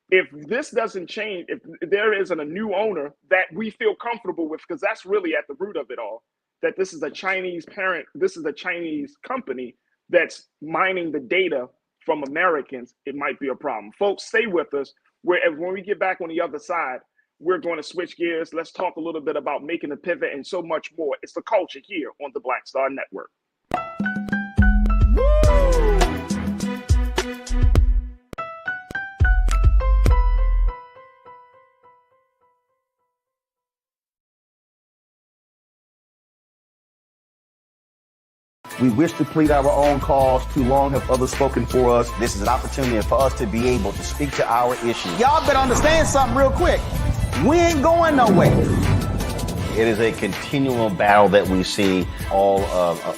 if this doesn't change, if there isn't a new owner that we feel comfortable with, because that's really at the root of it all, that this is a Chinese parent, this is a Chinese company that's mining the data from Americans, it might be a problem." Folks, stay with us. When we get back on the other side, we're going to switch gears. Let's talk a little bit about making a pivot and so much more. It's the culture here on the Black Star Network. We wish to plead our own cause. Too long have others spoken for us. This is an opportunity for us to be able to speak to our issues. Y'all better understand something real quick. We ain't going nowhere. It is a continual battle that we see all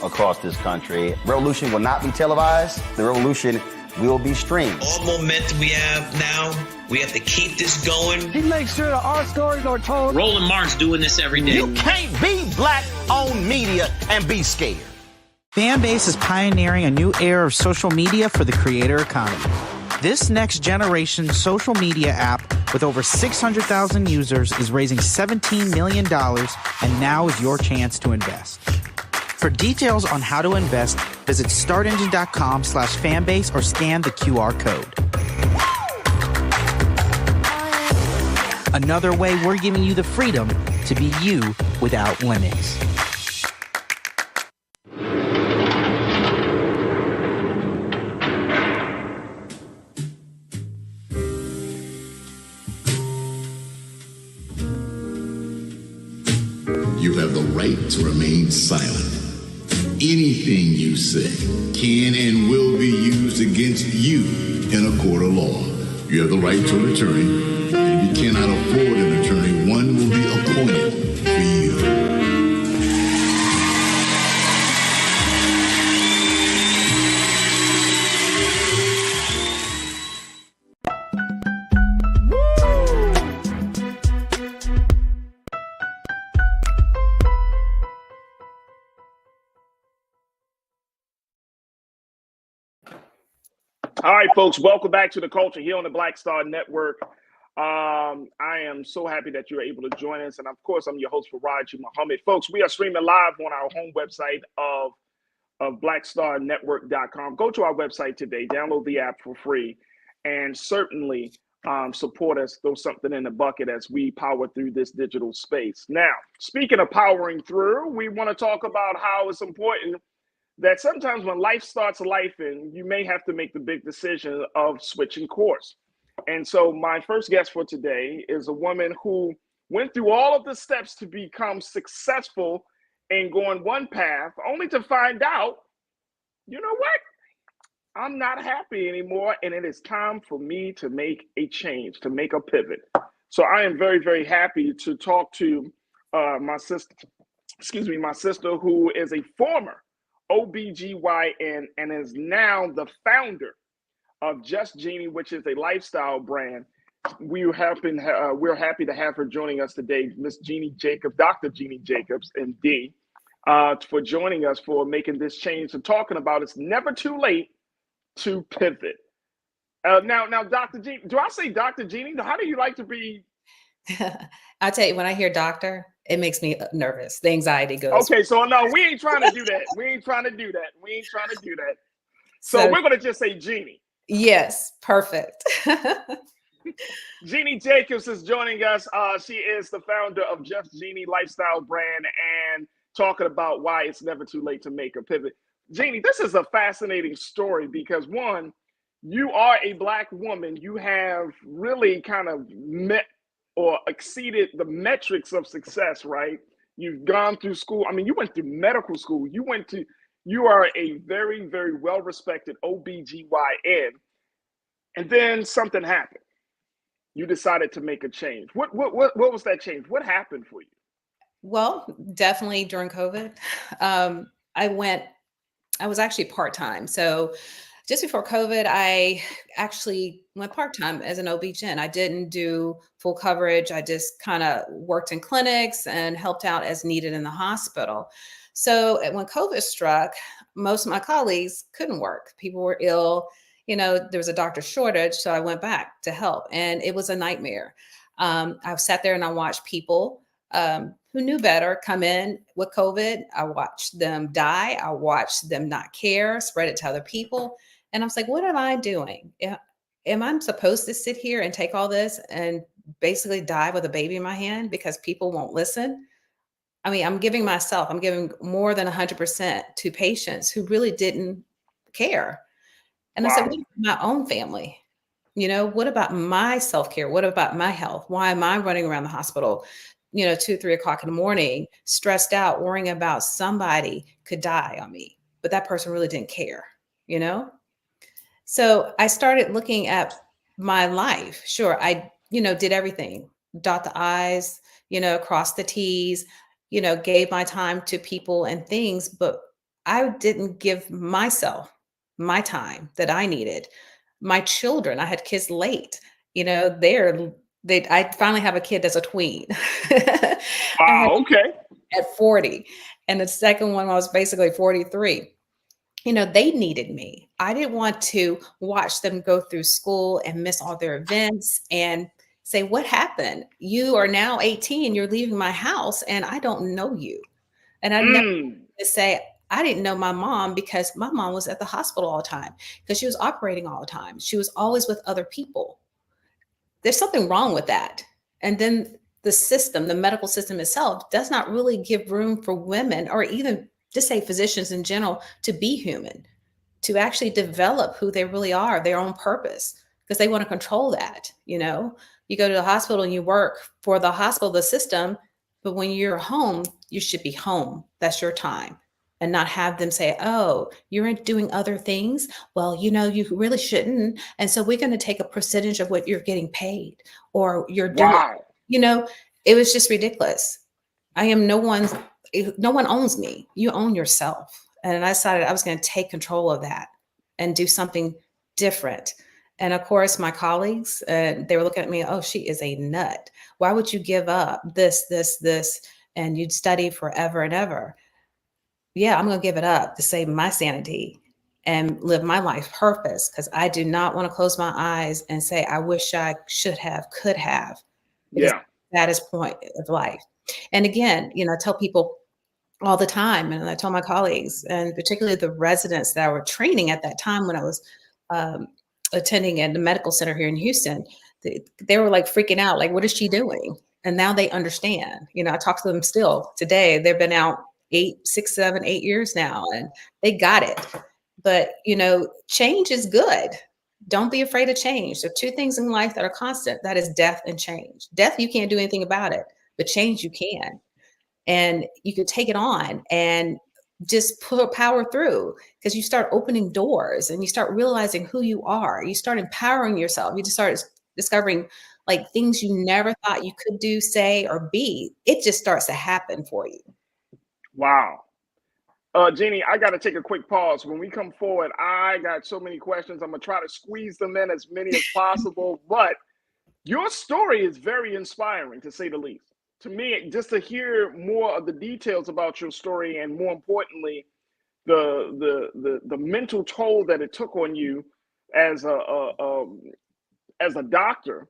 across this country. Revolution will not be televised. The revolution will be streamed. All momentum we have now, we have to keep this going. He makes sure that our stories are told. Roland Martin's doing this every day. You can't be black-owned media and be scared. Fanbase is pioneering a new era of social media for the creator economy. This next generation social media app with over 600,000 users is raising $17 million, and now is your chance to invest. For details on how to invest, visit startengine.com/fanbase or scan the QR code. Another way we're giving you the freedom to be you without limits. You have the right to remain silent. Anything you say can and will be used against you in a court of law. You have the right to an attorney, and if you cannot afford an attorney, one will be appointed for you. All right, folks, welcome back to the culture here on the Black Star Network. I am so happy that you're able to join us. And of course, I'm your host, Farajii Muhammad. Folks, we are streaming live on our home website of blackstarnetwork.com. Go to our website today, download the app for free, and certainly support us, throw something in the bucket as we power through this digital space. Now, speaking of powering through, we want to talk about how it's important that sometimes when life starts lifing, you may have to make the big decision of switching course. And so my first guest for today is a woman who went through all of the steps to become successful in going one path, only to find out, you know what? I'm not happy anymore, and it is time for me to make a change, to make a pivot. So I am very, very happy to talk to my sister who is a former OBGYN and is now the founder of Just Jeannie, which is a lifestyle brand. We're happy to have her joining us today, Miss Jeannie Jacobs, Dr. Jeannie Jacobs, MD, for joining us, for making this change and talking about it's never too late to pivot. Now, Dr. Jeannie, do I say Dr. Jeannie? How do you like to be? I tell you, when I hear doctor, it makes me nervous. The anxiety goes. Okay, so no, we ain't trying to do that. We ain't trying to do that. So we're going to just say Jeannie. Yes, perfect. Jeannie Jacobs is joining us. She is the founder of Just Jeannie Lifestyle brand. And talking about why it's never too late to make a pivot. Jeannie, this is a fascinating story because one, you are a Black woman. You have really kind of met or exceeded the metrics of success, right? You've gone through school. I mean, you went through medical school. You are a very, very well-respected OBGYN. And then something happened. You decided to make a change. What was that change? What happened for you? Well, definitely during COVID. I was actually part-time. So just before COVID, I actually went part-time as an OB-GYN. I didn't do full coverage. I just kind of worked in clinics and helped out as needed in the hospital. So when COVID struck, most of my colleagues couldn't work. People were ill. There was a doctor shortage. So I went back to help, and it was a nightmare. I sat there and I watched people who knew better come in with COVID. I watched them die. I watched them not care, spread it to other people. And I was like, what am I doing? Am I supposed to sit here and take all this and basically die with a baby in my hand because people won't listen? I mean, I'm giving more than 100% to patients who really didn't care. And I said, what about my own family? What about my self-care? What about my health? Why am I running around the hospital, 2, 3 o'clock in the morning, stressed out, worrying about somebody could die on me, but that person really didn't care, So I started looking at my life. Sure, I, did everything, dot the I's, cross the T's, gave my time to people and things, but I didn't give myself my time that I needed. My children, I had kids late, I finally have a kid that's a tween. Wow, okay. At 40. And the second one was basically 43. They needed me. I didn't want to watch them go through school and miss all their events and say, what happened? You are now 18, you're leaving my house and I don't know you. And I never to say, I didn't know my mom because my mom was at the hospital all the time because she was operating all the time. She was always with other people. There's something wrong with that. And then the medical system itself does not really give room for women or even just say physicians in general to be human, to actually develop who they really are, their own purpose, because they want to control that. You go to the hospital and you work for the hospital, the system, but when you're home, you should be home. That's your time. And not have them say, oh, you're doing other things. Well, you really shouldn't. And so we're going to take a percentage of what you're getting paid or you're doing, it was just ridiculous. No one owns me. You own yourself. And I decided I was going to take control of that and do something different. And of course, my colleagues, they were looking at me, oh, she is a nut. Why would you give up this, and you'd study forever and ever? Yeah, I'm going to give it up to save my sanity and live my life purpose, because I do not want to close my eyes and say, I wish I should have, could have. Yeah. That is point of life. And again, I tell people all the time, and I tell my colleagues, and particularly the residents that were training at that time when I was attending at the medical center here in Houston, they were like freaking out, like, what is she doing? And now they understand. I talk to them still today. They've been out 6, 7, 8 years now, and they got it. But, change is good. Don't be afraid of change. There are 2 things in life that are constant. That is death and change. Death, you can't do anything about it, but change you can. And you can take it on and just power through, because you start opening doors and you start realizing who you are. You start empowering yourself. You just start discovering like things you never thought you could do, say, or be. It just starts to happen for you. Wow. Jeannie, I got to take a quick pause. When we come forward, I got so many questions. I'm going to try to squeeze them in, as many as possible. But your story is very inspiring, to say the least. To me, just to hear more of the details about your story, and more importantly, the mental toll that it took on you as a doctor.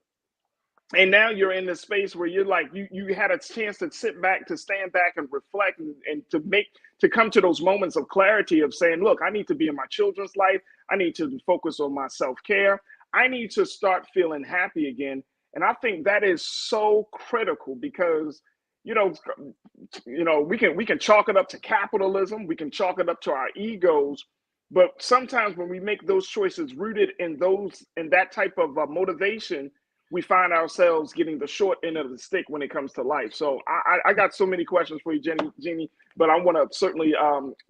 And now you're in this space where you're like, you had a chance to stand back and reflect, and to come to those moments of clarity of saying, look, I need to be in my children's life. I need to focus on my self-care. I need to start feeling happy again. And I think that is so critical, because, we can chalk it up to capitalism, we can chalk it up to our egos, but sometimes when we make those choices rooted in that type of motivation, we find ourselves getting the short end of the stick when it comes to life. So I got so many questions for you, Jeannie, but I want to certainly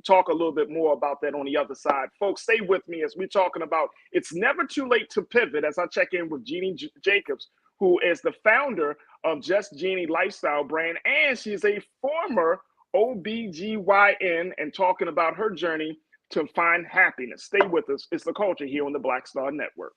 talk a little bit more about that on the other side. Folks, stay with me as we're talking about it's never too late to pivot, as I check in with Jeannie Jacobs, who is the founder of Just Jeannie lifestyle brand, and she's a former OBGYN, and talking about her journey to find happiness. Stay with us. It's The Culture here on the Black Star Network.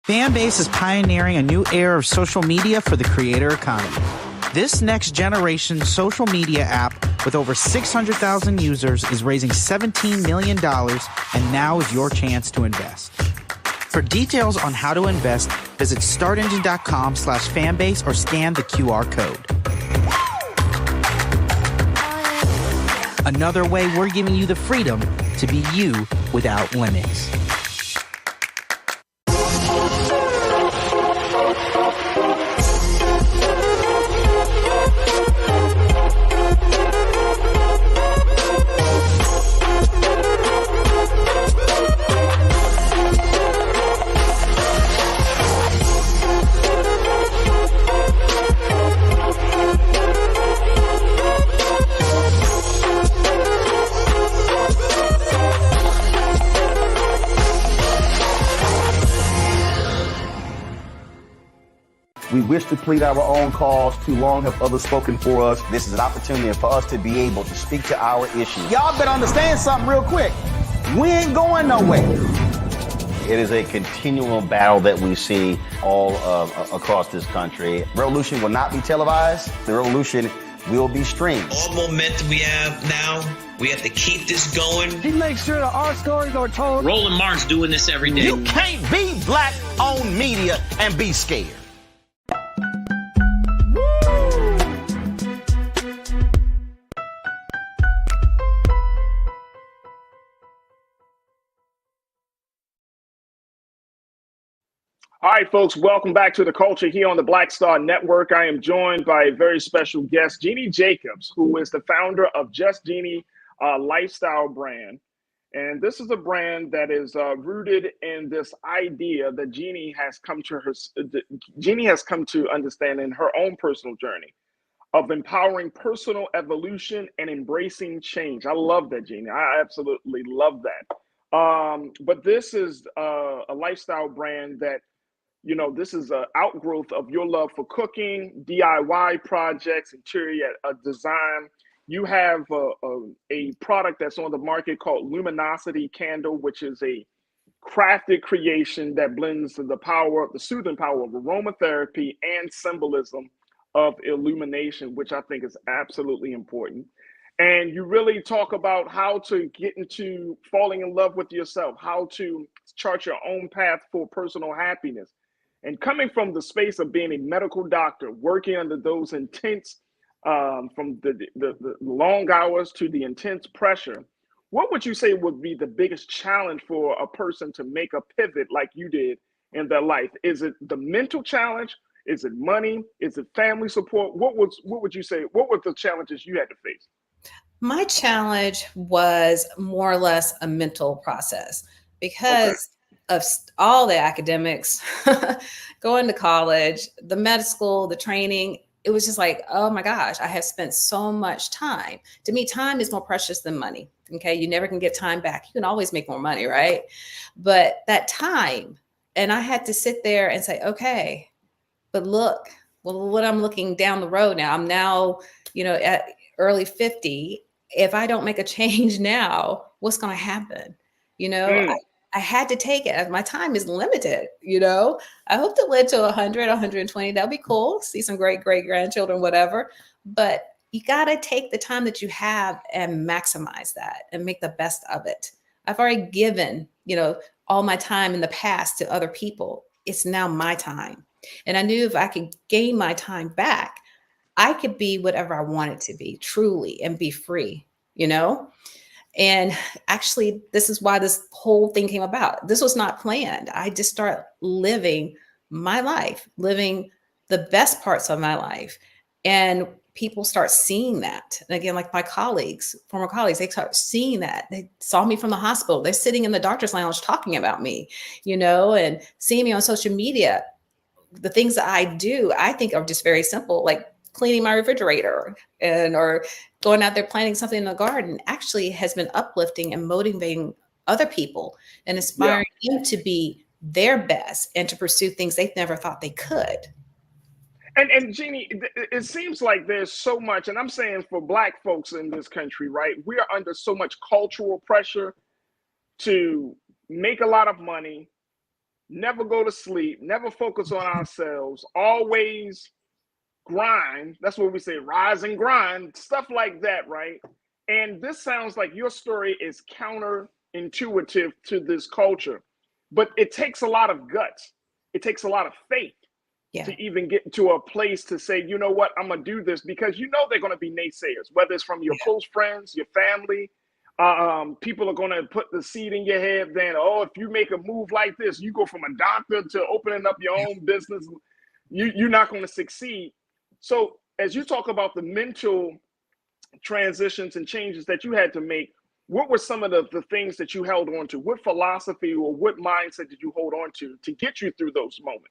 Fanbase is pioneering a new era of social media for the creator economy. This next generation social media app with over 600,000 users is raising $17 million, and now is your chance to invest. For details on how to invest, visit startengine.com/fanbase or scan the QR code. Another way we're giving you the freedom to be you without limits. We wish to plead our own cause. Too long have others spoken for us. This is an opportunity for us to be able to speak to our issues. Y'all better understand something real quick. We ain't going nowhere. It is a continual battle that we see all across this country. Revolution will not be televised. The revolution will be streamed. All momentum we have now, we have to keep this going. He makes sure that our stories are told. Roland Martin's doing this every day. You can't be black-owned media and be scared. All right, folks, welcome back to The Culture here on the Black Star Network. I am joined by a very special guest, Jeannie Jacobs, who is the founder of Just Jeannie lifestyle brand. And this is a brand that is rooted in this idea that Jeannie has come to understand in her own personal journey of empowering personal evolution and embracing change. I love that, Jeannie. I absolutely love that. But this is a lifestyle brand that, this is an outgrowth of your love for cooking, DIY projects, interior design. You have a product that's on the market called Luminosity Candle, which is a crafted creation that blends the soothing power of aromatherapy and symbolism of illumination, which I think is absolutely important. And you really talk about how to get into falling in love with yourself, how to chart your own path for personal happiness. And coming from the space of being a medical doctor, working under those intense, from the long hours to the intense pressure, what would you say would be the biggest challenge for a person to make a pivot like you did in their life? Is it the mental challenge? Is it money? Is it family support? What would you say? What were the challenges you had to face? My challenge was more or less a mental process because of all the academics, going to college, the med school, the training. It was just like, oh my gosh, I have spent so much time. To me, time is more precious than money. Okay. You never can get time back. You can always make more money, right? But that time, and I had to sit there and say, okay, but look, well, what I'm looking down the road now, I'm now, at early 50. If I don't make a change now, what's going to happen? I had to take it. My time is limited, I hope to live to 100, 120. That'd be cool. See some great grandchildren, whatever. But you got to take the time that you have and maximize that and make the best of it. I've already given, all my time in the past to other people. It's now my time. And I knew if I could gain my time back, I could be whatever I wanted to be truly and be free, you know? And actually, this is why this whole thing came about. This was not planned. I just started living my life, living the best parts of my life. And people start seeing that. And again, like my colleagues, former colleagues, they start seeing that. They saw me from the hospital. They're sitting in the doctor's lounge talking about me, you know, and seeing me on social media. The things that I do, I think are just very simple, like cleaning my refrigerator and or going out there planting something in the garden actually has been uplifting and motivating other people and inspiring them to be their best and to pursue things they never thought they could. And Jeannie, it seems like there's so much, and I'm saying for Black folks in this country, right? We are under so much cultural pressure to make a lot of money, never go to sleep, never focus on ourselves, always grind. That's what we say, rise and grind, stuff like that, right? And this sounds like your story is counterintuitive to this culture, but it takes a lot of guts. It takes a lot of faith to even get to a place to say, you know what, I'm gonna do this, because you know they're gonna be naysayers, whether it's from your close friends, your family. People are gonna put the seed in your head then, oh, if you make a move like this, you go from a doctor to opening up your own business, you're not gonna succeed. So as you talk about the mental transitions and changes that you had to make, what were some of the things that you held on to? What philosophy or what mindset did you hold on to get you through those moments?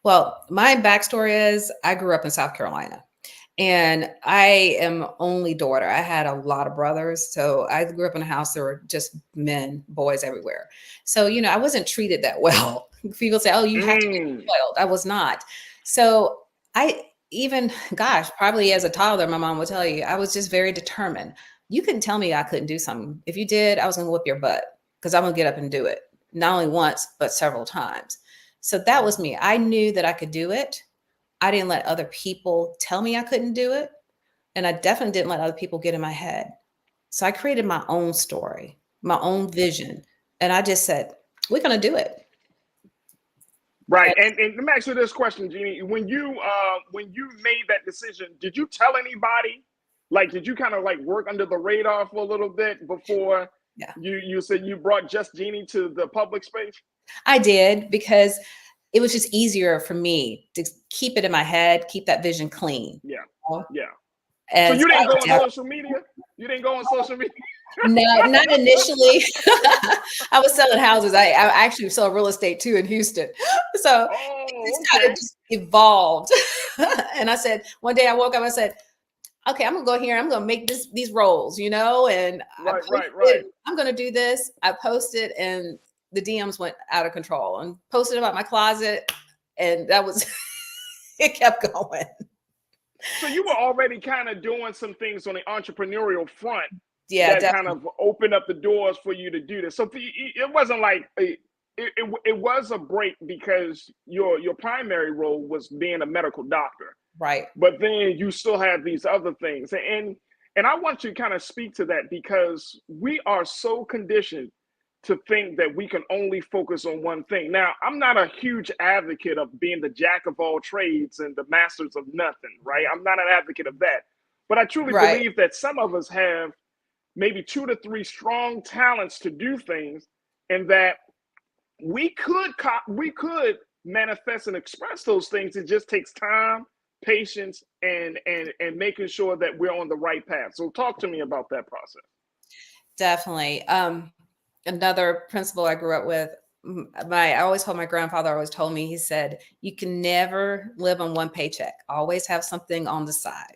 Well, my backstory is I grew up in South Carolina and I am only daughter. I had a lot of brothers. So I grew up in a house, there were just men, boys everywhere. So, you know, I wasn't treated that well. People say, oh, you have to be spoiled. I was not. So gosh, probably as a toddler, my mom would tell you, I was just very determined. You couldn't tell me I couldn't do something. If you did, I was going to whip your butt because I'm going to get up and do it. Not only once, but several times. So that was me. I knew that I could do it. I didn't let other people tell me I couldn't do it. And I definitely didn't let other people get in my head. So I created my own story, my own vision. And I just said, we're going to do it. Right. And let me ask you this question, Jeannie. When you made that decision, did you tell anybody? Like, did you kind of like work under the radar for a little bit before you said you brought Just Jeannie to the public space? I did, because it was just easier for me to keep it in my head, keep that vision clean. Yeah. You know? Yeah. And so you didn't go on social media? You didn't go on social media? No, not initially. I was selling houses. I actually sell real estate too in Houston. So it kind of just evolved. And I said, one day I woke up, I said, okay, I'm gonna go here. I'm gonna make these rolls, you know, and right. I'm gonna do this. I posted and the DMs went out of control and posted about my closet. And that was, it kept going. So you were already kind of doing some things on the entrepreneurial front. Yeah, that definitely. kind of opened up the doors for you to do this. So it wasn't like it was a break because your primary role was being a medical doctor, right? But then you still have these other things, and I want you to kind of speak to that, because we are so conditioned to think that we can only focus on one thing. Now, I'm not a huge advocate of being the jack of all trades and the masters of nothing, right? I'm not an advocate of that, but I truly believe that some of us have maybe 2 to 3 strong talents to do things, and that we could manifest and express those things. It just takes time, patience, and making sure that we're on the right path. So talk to me about that process. Definitely. Another principle I grew up with, I always told my grandfather, always told me, he said, you can never live on one paycheck. Always have something on the side.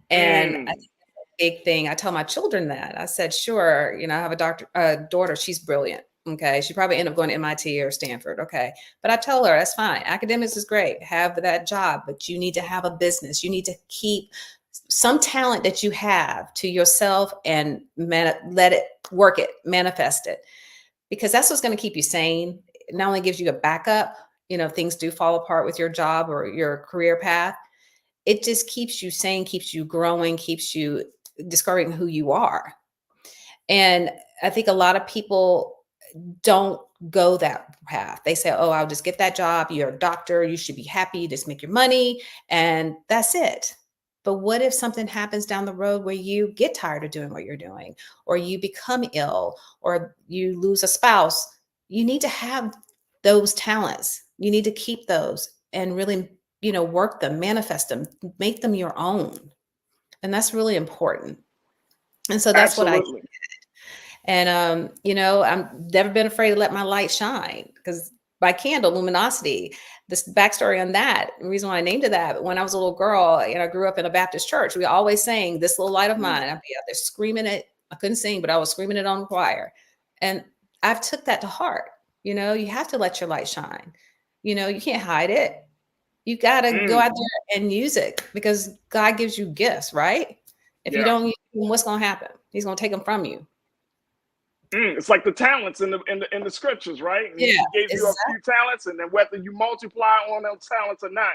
And I think big thing. I tell my children that. I said, sure, you know, I have a daughter, she's brilliant. Okay. She probably ended up going to MIT or Stanford. Okay. But I tell her, that's fine. Academics is great. Have that job, but you need to have a business. You need to keep some talent that you have to yourself and let it work it, manifest it, because that's what's going to keep you sane. It not only gives you a backup, you know, if things do fall apart with your job or your career path, it just keeps you sane, keeps you growing, keeps you discovering who you are. And I think a lot of people don't go that path. They say, oh, I'll just get that job. You're a doctor. You should be happy. Just make your money. And that's it. But what if something happens down the road where you get tired of doing what you're doing, or you become ill, or you lose a spouse? You need to have those talents. You need to keep those and really, work them, manifest them, make them your own. And that's really important. And so that's what I Absolutely. did. And, I'm never been afraid to let my light shine, because my candle, luminosity, this backstory on that, the reason why I named it that, when I was a little girl, I grew up in a Baptist church, we always sang "This Little Light of Mine." I'd be out there screaming it. I couldn't sing, but I was screaming it on the choir. And I've took that to heart. You have to let your light shine. You can't hide it. You got to go out there and use it, because God gives you gifts, right? If you don't use them, what's going to happen? He's going to take them from you. It's like the talents in the scriptures, right? Yeah, he gave you a few talents, and then whether you multiply on those talents or not,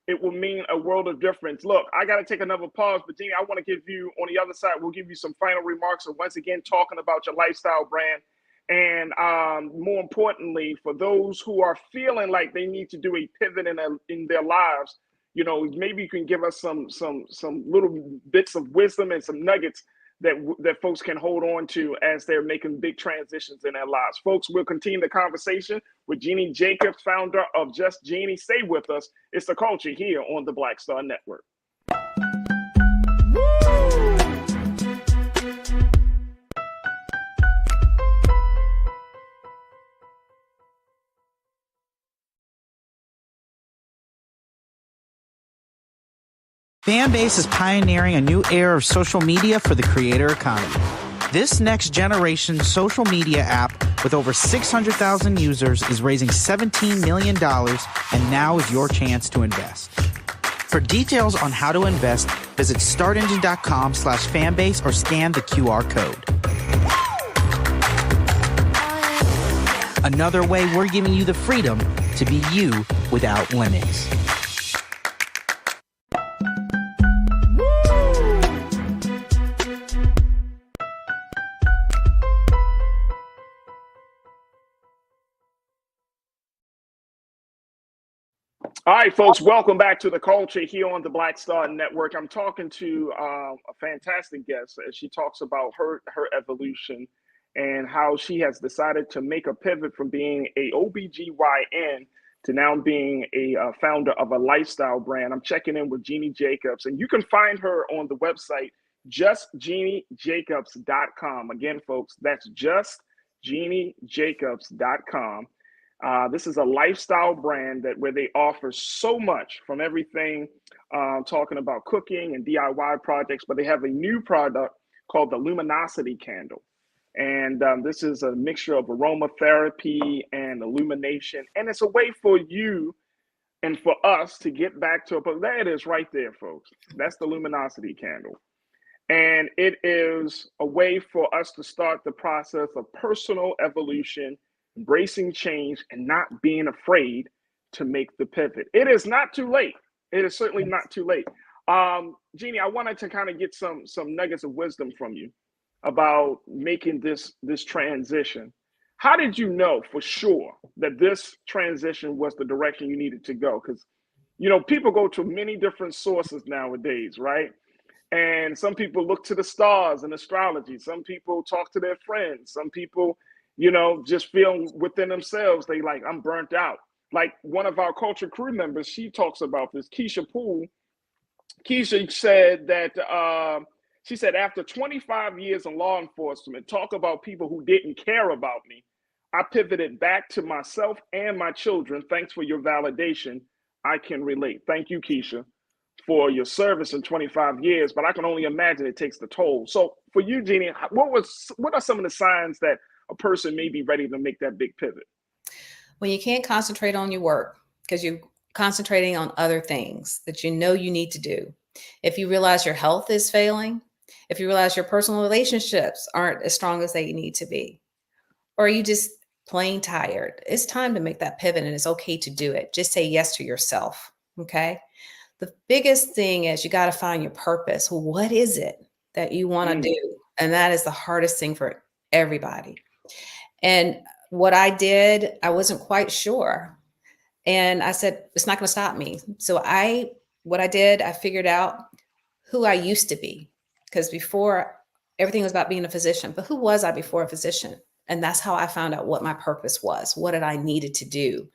it will mean a world of difference. Look, I got to take another pause, but Jeannie, I want to give you, on the other side, we'll give you some final remarks. So once again, talking about your lifestyle brand, and more importantly, for those who are feeling like they need to do a pivot in their lives, maybe you can give us some little bits of wisdom and some nuggets that folks can hold on to as they're making big transitions in their lives. Folks, we'll continue the conversation with Jeannie Jacobs, founder of Just Jeannie. Stay with us. It's The Culture here on the Black Star Network. Fanbase is pioneering a new era of social media for the creator economy. This next generation social media app with over 600,000 users is raising $17 million, and now is your chance to invest. For details on how to invest, visit startengine.com/fanbase or scan the QR code. Another way we're giving you the freedom to be you without limits. All right, folks, welcome back to The Culture here on the Black Star Network. I'm talking to a fantastic guest as she talks about her evolution and how she has decided to make a pivot from being a OBGYN to now being a founder of a lifestyle brand. I'm checking in with Jeannie Jacobs, and you can find her on the website, justjeanniejacobs.com. Again, folks, that's justjeanniejacobs.com. This is a lifestyle brand where they offer so much, from everything talking about cooking and DIY projects, but they have a new product called the Luminosity Candle. And this is a mixture of aromatherapy and illumination. And it's a way for you and for us to get back to but there it is right there, folks. That's the Luminosity Candle. And it is a way for us to start the process of personal evolution, embracing change, and not being afraid to make the pivot. It is not too late. It is certainly not too late. Jeannie, I wanted to kind of get some nuggets of wisdom from you about making this transition. How did you know for sure that this transition was the direction you needed to go? Because, people go to many different sources nowadays, right? And some people look to the stars and astrology. Some people talk to their friends. Some people, just feel within themselves, they like, I'm burnt out. Like one of our culture crew members, she talks about this, Keisha Poole. Keisha said that, she said, after 25 years in law enforcement, talk about people who didn't care about me, I pivoted back to myself and my children. Thanks for your validation. I can relate. Thank you, Keisha, for your service in 25 years, but I can only imagine it takes the toll. So for you, Jeannie, what are some of the signs that a person may be ready to make that big pivot? When you can't concentrate on your work because you're concentrating on other things that you need to do. If you realize your health is failing, if you realize your personal relationships aren't as strong as they need to be, or you just plain tired, it's time to make that pivot, and it's okay to do it. Just say yes to yourself, okay? The biggest thing is you got to find your purpose. What is it that you want to do? And that is the hardest thing for everybody. And what I did, I wasn't quite sure. And I said, it's not going to stop me. So what I did, I figured out who I used to be. Because before, everything was about being a physician. But who was I before a physician? And that's how I found out what my purpose was. What did I needed to do?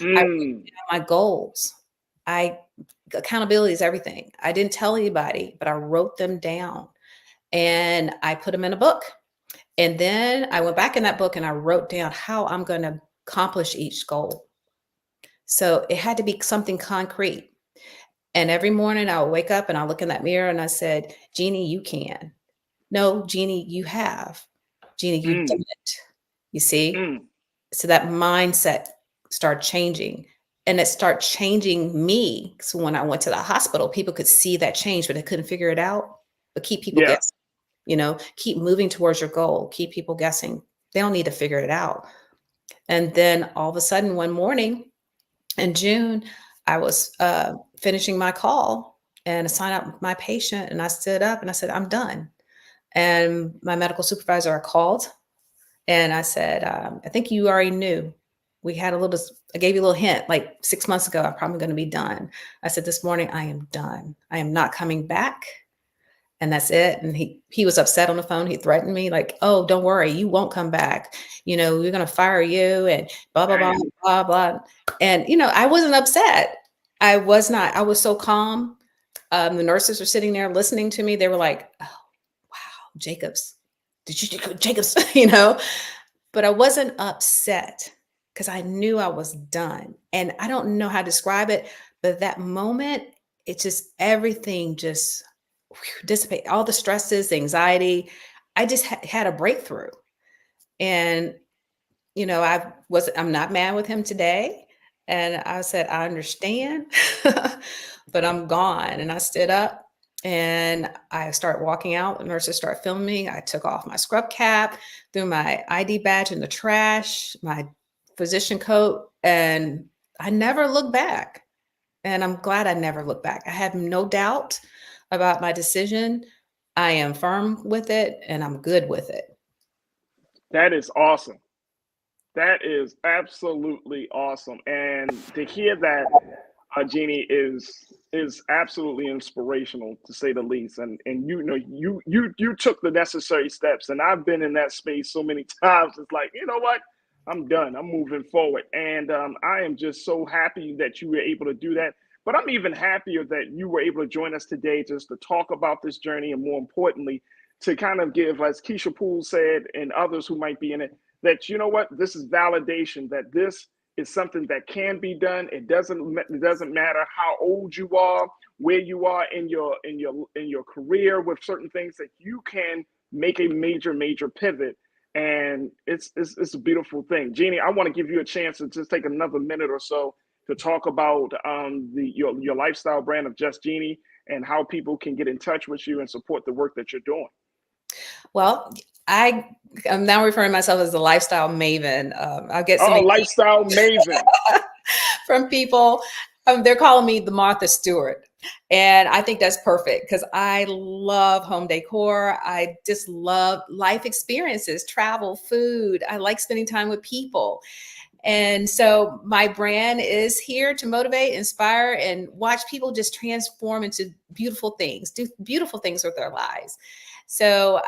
I wrote down my goals. Accountability is everything. I didn't tell anybody, but I wrote them down and I put them in a book. And then I went back in that book and I wrote down how I'm going to accomplish each goal. So it had to be something concrete. And every morning I would wake up and I look in that mirror and I said, Jeannie, you can. No, Jeannie, you have. Jeannie, you did it. You see? So that mindset started changing. And it started changing me. So when I went to the hospital, people could see that change, but they couldn't figure it out. But keep people guessing, keep moving towards your goal. Keep people guessing. They don't need to figure it out. And then all of a sudden, one morning in June, I was finishing my call and I signed up my patient and I stood up and I said, I'm done. And my medical supervisor I called and I said, I think you already knew. We had I gave you a little hint, like 6 months ago, I'm probably going to be done. I said, this morning, I am done. I am not coming back. And that's it. And he was upset on the phone. He threatened me like, oh, don't worry, you won't come back. We're going to fire you and blah, blah, blah, blah, blah. And, I wasn't upset. I was not. I was so calm. The nurses were sitting there listening to me. They were like, oh, wow, Jacobs. Did you do Jacobs? But I wasn't upset because I knew I was done. And I don't know how to describe it, but that moment, it just, everything just dissipate, all the stresses, the anxiety. I just had a breakthrough. And, I'm not mad with him today. And I said, I understand, but I'm gone. And I stood up and I started walking out. The nurses started filming me. I took off my scrub cap, threw my ID badge in the trash, my physician coat, and I never looked back. And I'm glad I never looked back. I have no doubt about my decision. I am firm with it and I'm good with it. That is awesome. That is absolutely awesome. And to hear that, Jeannie, is absolutely inspirational to say the least. And you took the necessary steps. And I've been in that space so many times. It's like, you know what? I'm done. I'm moving forward. And I am just so happy that you were able to do that. But I'm even happier that you were able to join us today just to talk about this journey and, more importantly, to kind of give, as Keisha Poole said, and others who might be in it, that, you know what, this is validation that this is something that can be done. It doesn't matter how old you are, where you are in your career with certain things, that you can make a major pivot. And it's a beautiful thing. Jeannie, I want to give you a chance to just take another minute or so to talk about your lifestyle brand of Just Jeannie and how people can get in touch with you and support the work that you're doing. Well, I'm now referring to myself as the lifestyle maven. I'll get some lifestyle maven from people. They're calling me the Martha Stewart. And I think that's perfect because I love home decor. I just love life experiences, travel, food. I like spending time with people. And so my brand is here to motivate, inspire, and watch people just transform into beautiful things, do beautiful things with their lives. So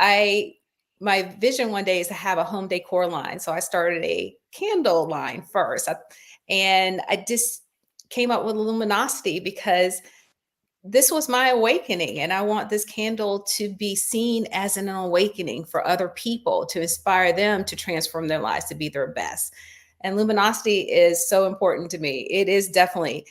my vision one day is to have a home decor line. So I started a candle line first. And I just came up with luminosity because this was my awakening. And I want this candle to be seen as an awakening for other people, to inspire them to transform their lives to be their best. And luminosity is so important to me. It is definitely,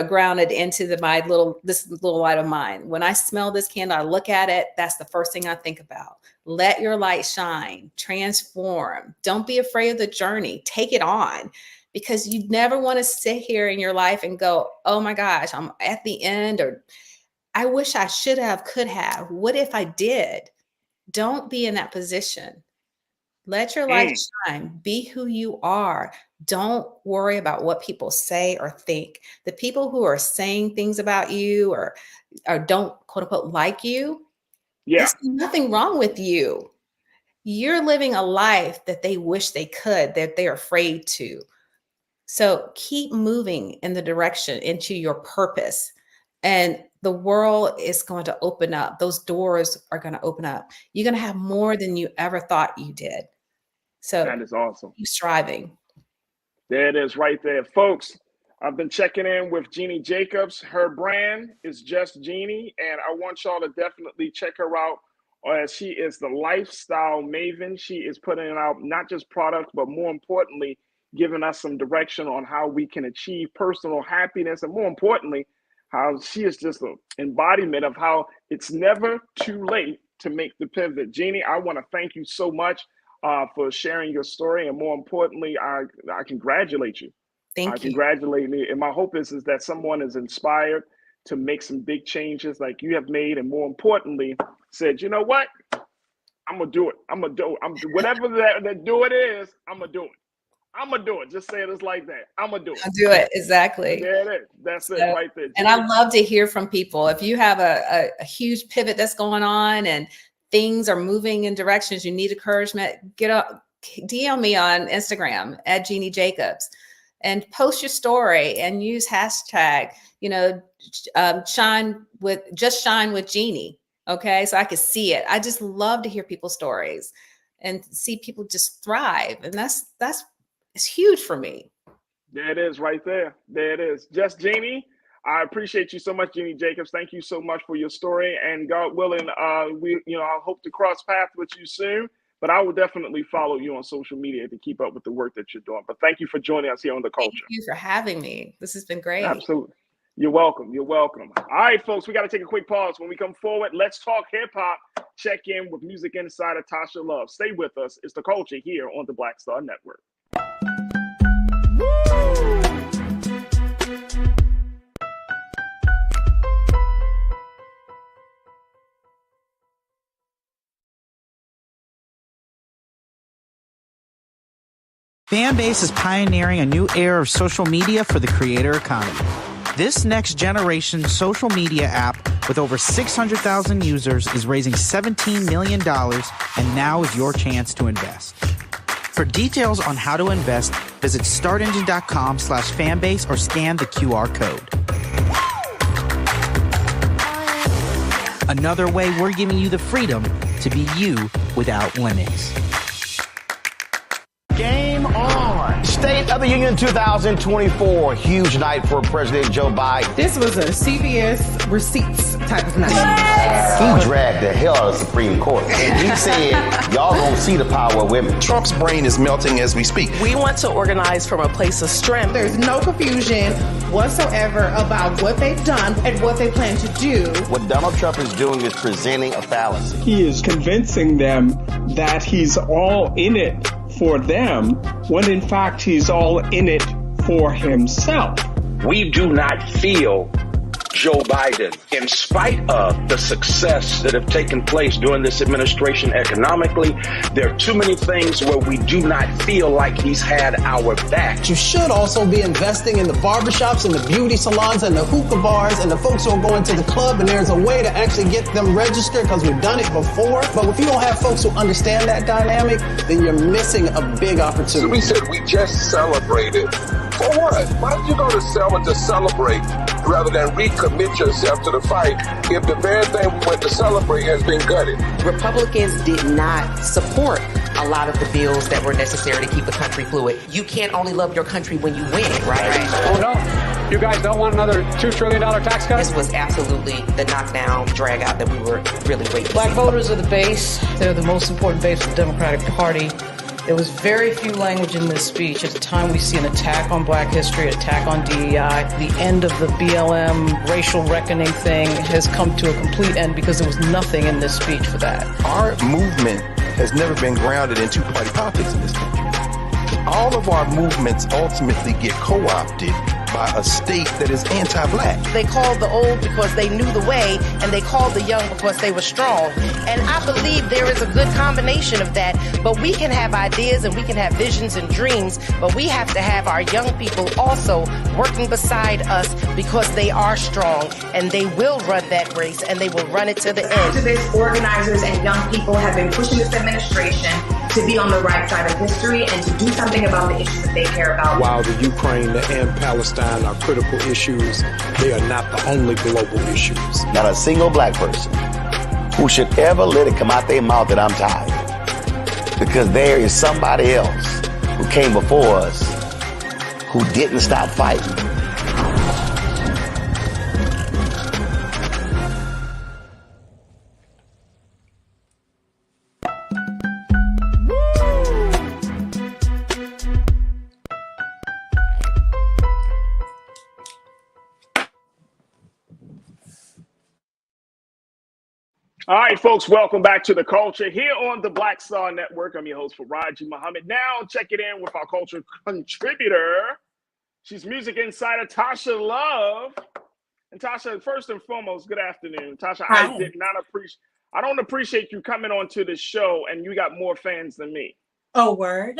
grounded into this little light of mine. When I smell this candle, I look at it, that's the first thing I think about. Let your light shine, transform. Don't be afraid of the journey. Take it on, because you never want to sit here in your life and go, oh my gosh, I'm at the end, or I wish I should have, could have. What if I did? Don't be in that position. Let your light shine. Be who you are. Don't worry about what people say or think. The people who are saying things about you or don't, quote unquote, like you, there's nothing wrong with you. you're living a life that they wish they could, that they're afraid to. So keep moving in the direction into your purpose, and the world is going to open up. Those doors are going to open up. You're going to have more than you ever thought you did. So that is awesome. Keep striving. There it is right there. Folks, I've been checking in with Jeannie Jacobs. Her brand is Just Jeannie, and I want y'all to definitely check her out as she is the lifestyle maven. She is putting out not just products, but more importantly, giving us some direction on how we can achieve personal happiness, and more importantly, how she is just an embodiment of how it's never too late to make the pivot. Jeannie, I want to thank you so much for sharing your story, and more importantly, I congratulate you. Thank you. Congratulate me, and my hope is that someone is inspired to make some big changes like you have made, and more importantly, said, you know what, I'm gonna do it. I'm gonna do it. Whatever that do it is, I'm gonna do it. I'm gonna do it. Just say it is like that. I'm gonna do it. I'll do it. Exactly. There it is. That's it right there. And I love to hear from people. If you have a huge pivot that's going on and things are moving in directions, you need encouragement, get up, DM me on Instagram at Jeannie Jacobs and post your story and use hashtag, shine with Jeannie. Okay. So I could see it. I just love to hear people's stories and see people just thrive. And it's huge for me. There it is right there. There it is. Just Jeannie. I appreciate you so much, Jeannie Jacobs. Thank you so much for your story. And God willing, I hope to cross paths with you soon. But I will definitely follow you on social media to keep up with the work that you're doing. But thank you for joining us here on The Culture. Thank you for having me. This has been great. Absolutely. You're welcome. You're welcome. All right, folks, we got to take a quick pause. When we come forward, let's talk hip hop. Check in with music insider Tasha Love. Stay with us. It's The Culture here on the Black Star Network. Fanbase is pioneering a new era of social media for the creator economy. This next generation social media app with over 600,000 users is raising $17 million, and now is your chance to invest. For details on how to invest, visit startengine.com/fanbase or scan the QR code. Another way we're giving you the freedom to be you without limits. Game on! State of the Union 2024, huge night for President Joe Biden. This was a CBS receipts type of night. He dragged the hell out of the Supreme Court. And he said, y'all gonna see the power of women. Trump's brain is melting as we speak. We want to organize from a place of strength. There's no confusion whatsoever about what they've done and what they plan to do. What Donald Trump is doing is presenting a fallacy. He is convincing them that he's all in it for them, when in fact he's all in it for himself. We do not feel Joe Biden, in spite of the success that have taken place during this administration economically. There are too many things where we do not feel like he's had our back. You should also be investing in the barbershops and the beauty salons and the hookah bars and the folks who are going to the club, and there's a way to actually get them registered because we've done it before. But if you don't have folks who understand that dynamic, then you're missing a big opportunity. So we said we just celebrated. For what? Why did you go to Selma to celebrate rather than recommit yourself to the fight if the very thing we went to celebrate has been gutted? Republicans did not support a lot of the bills that were necessary to keep the country fluid. You can't only love your country when you win, right? Oh, no. You guys don't want another $2 trillion tax cut? This was absolutely the knockdown, drag out that we were really waiting for. Black voters are the base. They're the most important base of the Democratic Party. There was very few language in this speech. At the time, we see an attack on Black history, an attack on DEI. The end of the BLM racial reckoning thing has come to a complete end because there was nothing in this speech for that. Our movement has never been grounded in two-party politics in this country. All of our movements ultimately get co-opted by a state that is anti-black. They called the old because they knew the way, and they called the young because they were strong. And I believe there is a good combination of that, but we can have ideas and we can have visions and dreams, but we have to have our young people also working beside us because they are strong and they will run that race and they will run it to the end. Activists, organizers, and young people have been pushing this administration to be on the right side of history and to do something about the issues that they care about. While the Ukraine and Palestine are critical issues, they are not the only global issues. Not a single black person who should ever let it come out their mouth that I'm tired. Because there is somebody else who came before us who didn't stop fighting. All right, folks, welcome back to The Culture here on the Black Star Network. I'm your host, Farajii Muhammad. Now, check it in with our culture contributor. She's music insider Tasha Love. And Tasha, first and foremost, good afternoon. Tasha, Hi. I don't appreciate you coming onto the show, and you got more fans than me. Oh, word.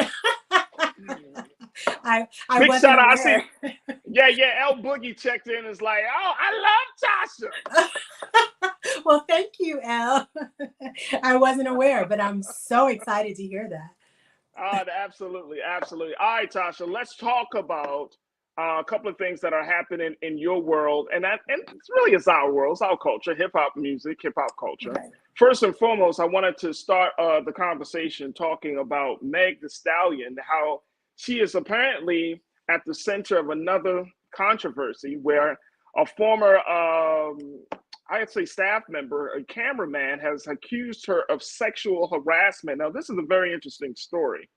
I Big wasn't shout out. aware. I see. Yeah. L Boogie checked in and is like, oh, I love Tasha. Well, thank you, Elle. I wasn't aware, but I'm so excited to hear that. Absolutely. All right, Tasha, let's talk about a couple of things that are happening in your world, and it's really our world, it's our culture, hip hop music, hip hop culture. Right. First and foremost, I wanted to start the conversation talking about Meg The Stallion, how she is apparently at the center of another controversy where a former, I'd say staff member, a cameraman, has accused her of sexual harassment. Now, this is a very interesting story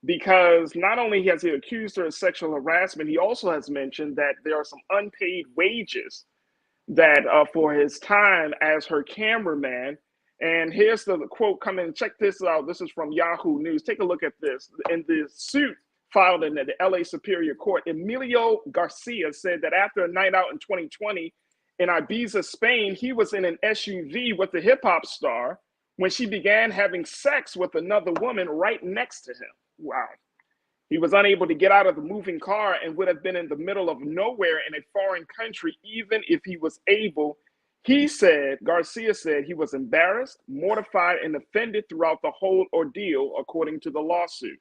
because not only has he accused her of sexual harassment, he also has mentioned that there are some unpaid wages that for his time as her cameraman. And here's the quote coming. Check this out. This is from Yahoo News. Take a look at this. In the suit filed in the LA Superior Court, Emilio Garcia said that after a night out in 2020 in Ibiza, Spain, he was in an SUV with the hip hop star when she began having sex with another woman right next to him. Wow. He was unable to get out of the moving car and would have been in the middle of nowhere in a foreign country, even if he was able. Garcia said he was embarrassed, mortified, and offended throughout the whole ordeal, according to the lawsuit.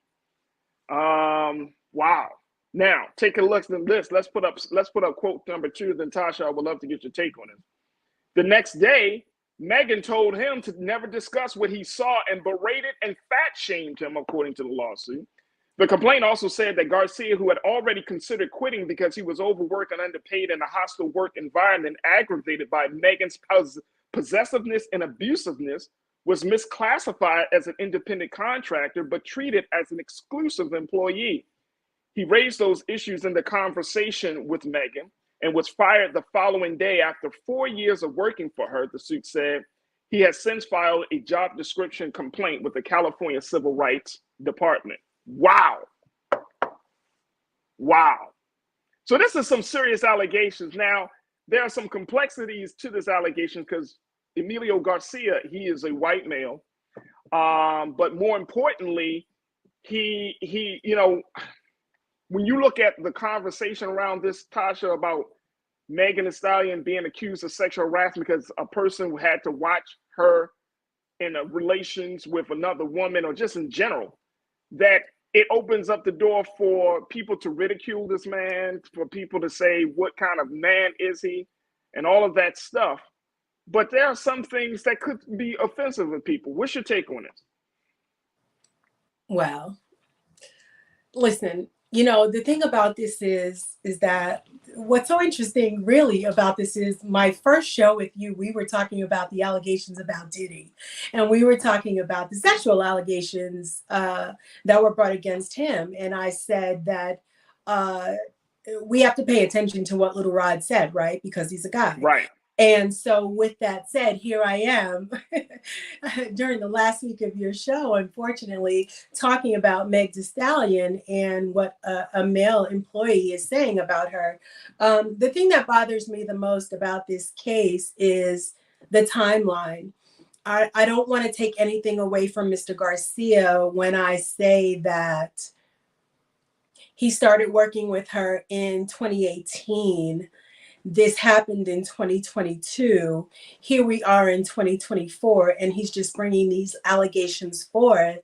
Wow. Now, take a look at this. Let's put up quote number 2. Then Tasha, I would love to get your take on it. The next day, Megan told him to never discuss what he saw and berated and fat shamed him, according to the lawsuit. The complaint also said that Garcia, who had already considered quitting because he was overworked and underpaid in a hostile work environment aggravated by Megan's possessiveness and abusiveness, was misclassified as an independent contractor but treated as an exclusive employee. He raised those issues in the conversation with Megan and was fired the following day after 4 years of working for her, the suit said. He has since filed a job description complaint with the California Civil Rights Department. Wow. So this is some serious allegations. Now, there are some complexities to this allegation because Emilio Garcia, he is a white male. But more importantly, he, when you look at the conversation around this, Tasha, about Megan Thee Stallion being accused of sexual harassment because a person who had to watch her in a relations with another woman or just in general, that it opens up the door for people to ridicule this man, for people to say, what kind of man is he, and all of that stuff. But there are some things that could be offensive to people. What's your take on it? Well, listen, the thing about this is that what's so interesting really about this is my first show with you, we were talking about the allegations about Diddy, and we were talking about the sexual allegations that were brought against him. And I said that we have to pay attention to what Little Rod said, right? Because he's a guy. Right. And so, with that said, here I am during the last week of your show, unfortunately, talking about Meg The Stallion and what a male employee is saying about her. The thing that bothers me the most about this case is the timeline. I don't want to take anything away from Mr. Garcia when I say that he started working with her in 2018. This happened in 2022. Here we are in 2024, and he's just bringing these allegations forth,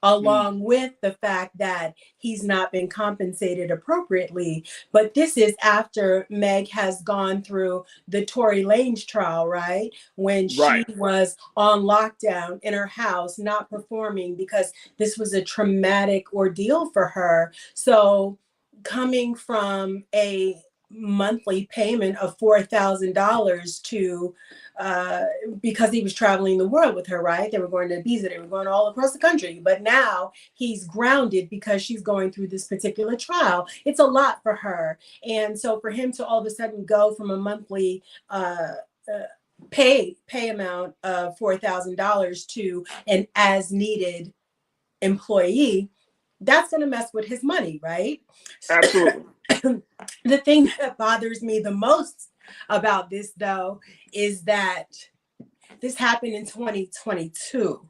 along with the fact that he's not been compensated appropriately. But this is after Meg has gone through the Tory Lanez trial, right? When she was on lockdown in her house, not performing because this was a traumatic ordeal for her. So coming from a monthly payment of $4,000 to because he was traveling the world with her, right? They were going to Ibiza, they were going all across the country, but now he's grounded because she's going through this particular trial. It's a lot for her. And so for him to all of a sudden go from a monthly pay amount of $4,000 to an as needed employee, that's going to mess with his money, right? Absolutely. The thing that bothers me the most about this, though, is that this happened in 2022,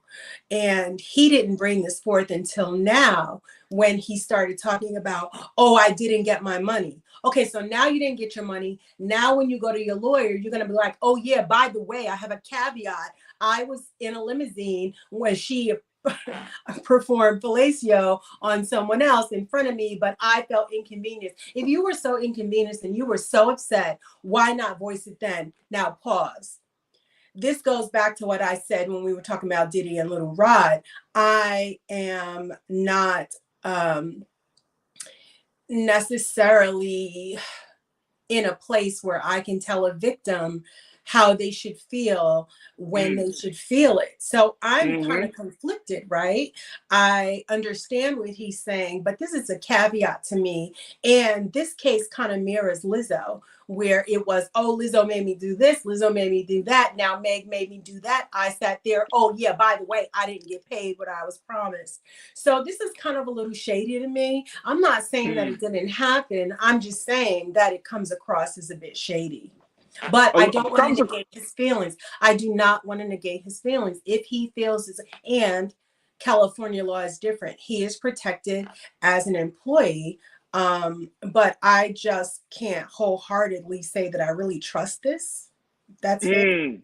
and he didn't bring this forth until now when he started talking about, oh, I didn't get my money. Okay, so now you didn't get your money. Now when you go to your lawyer, you're going to be like, oh, yeah, by the way, I have a caveat. I was in a limousine when she performed fellatio on someone else in front of me, but I felt inconvenienced. If you were so inconvenienced and you were so upset, why not voice it then? Now pause. This goes back to what I said when we were talking about Diddy and Little Rod. I am not necessarily in a place where I can tell a victim how they should feel when they should feel it. So I'm kind of conflicted, right? I understand what he's saying, but this is a caveat to me. And this case kind of mirrors Lizzo, where it was, oh, Lizzo made me do this, Lizzo made me do that, now Meg made me do that. I sat there, oh yeah, by the way, I didn't get paid what I was promised. So this is kind of a little shady to me. I'm not saying that it didn't happen. I'm just saying that it comes across as a bit shady. But I don't want to negate his feelings. I do not want to negate his feelings. If he feels this, and California law is different. He is protected as an employee. But I just can't wholeheartedly say that I really trust this. That's it.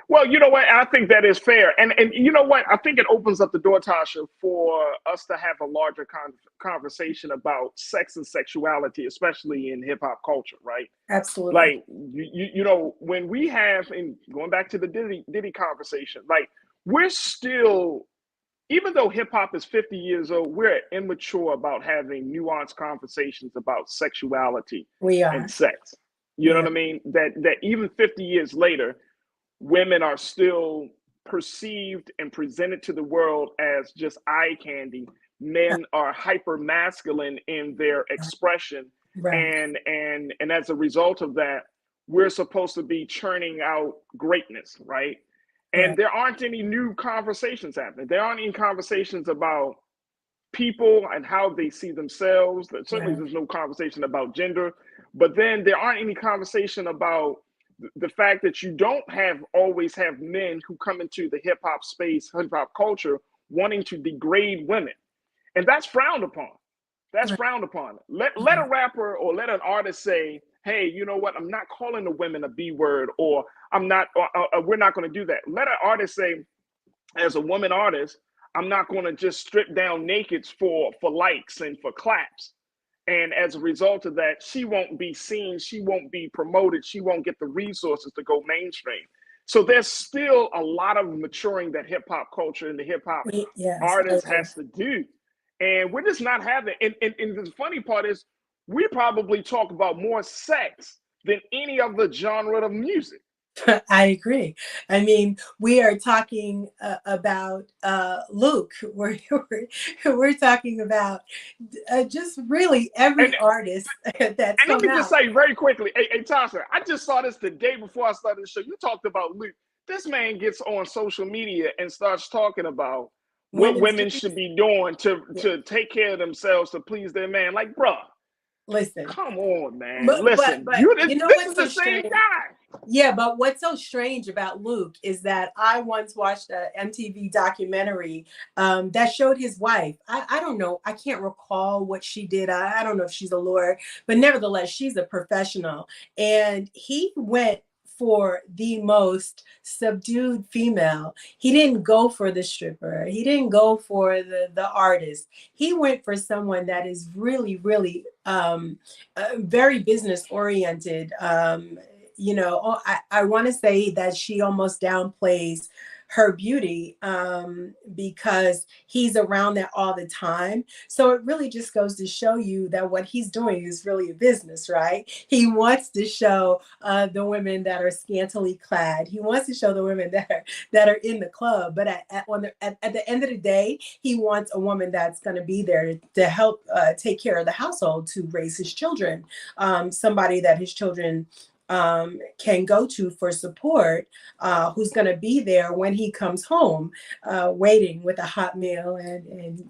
Well, you know what? I think that is fair. And you know what? I think it opens up the door, Tasha, for us to have a larger conversation about sex and sexuality, especially in hip hop culture, right? Absolutely. Like, you know, when we have, and going back to the Diddy conversation, like, we're still, even though hip hop is 50 years old, we're immature about having nuanced conversations about sexuality and sex. You know what I mean? That even 50 years later, women are still perceived and presented to the world as just eye candy. Men are hyper masculine in their expression. And as a result of that, we're supposed to be churning out greatness, right? And there aren't any new conversations happening. There aren't any conversations about people and how they see themselves. Certainly there's no conversation about gender, but then there aren't any conversation about the fact that you don't always have men who come into the hip hop space, hip hop culture, wanting to degrade women. And that's frowned upon. That's frowned upon. Let a rapper or let an artist say, hey, you know what? I'm not calling the women a B word, or we're not going to do that. Let an artist say, as a woman artist, I'm not going to just strip down nakeds for likes and for claps. And as a result of that, she won't be seen, she won't be promoted, she won't get the resources to go mainstream. So there's still a lot of maturing that hip hop culture and the hip hop artist has to do. And we're just not having, and the funny part is, we probably talk about more sex than any other genre of music. I agree. I mean, we are talking about Luke. We're talking about just really every artist that's And let come me just out. say very quickly, hey Tasha, I just saw this the day before I started the show. You talked about Luke. This man gets on social media and starts talking about what Women's women dreams. should be doing to take care of themselves to please their man. Like, bruh, listen, come on, man. but Listen, you know this what's is the so same strange? guy. Yeah, but what's so strange about Luke is that I once watched a MTV documentary that showed his wife. I don't know. I can't recall what she did. I don't know if she's a lawyer, but nevertheless, she's a professional. And he went for the most subdued female. He didn't go for the stripper. He didn't go for the artist. He went for someone that is really, really very business oriented. You know, I want to say that she almost downplays her beauty because he's around there all the time. So it really just goes to show you that what he's doing is really a business, right? He wants to show the women that are scantily clad. He wants to show the women that are in the club. But at the end of the day, he wants a woman that's going to be there to help take care of the household, to raise his children, somebody that his children can go to for support, who's going to be there when he comes home, waiting with a hot meal and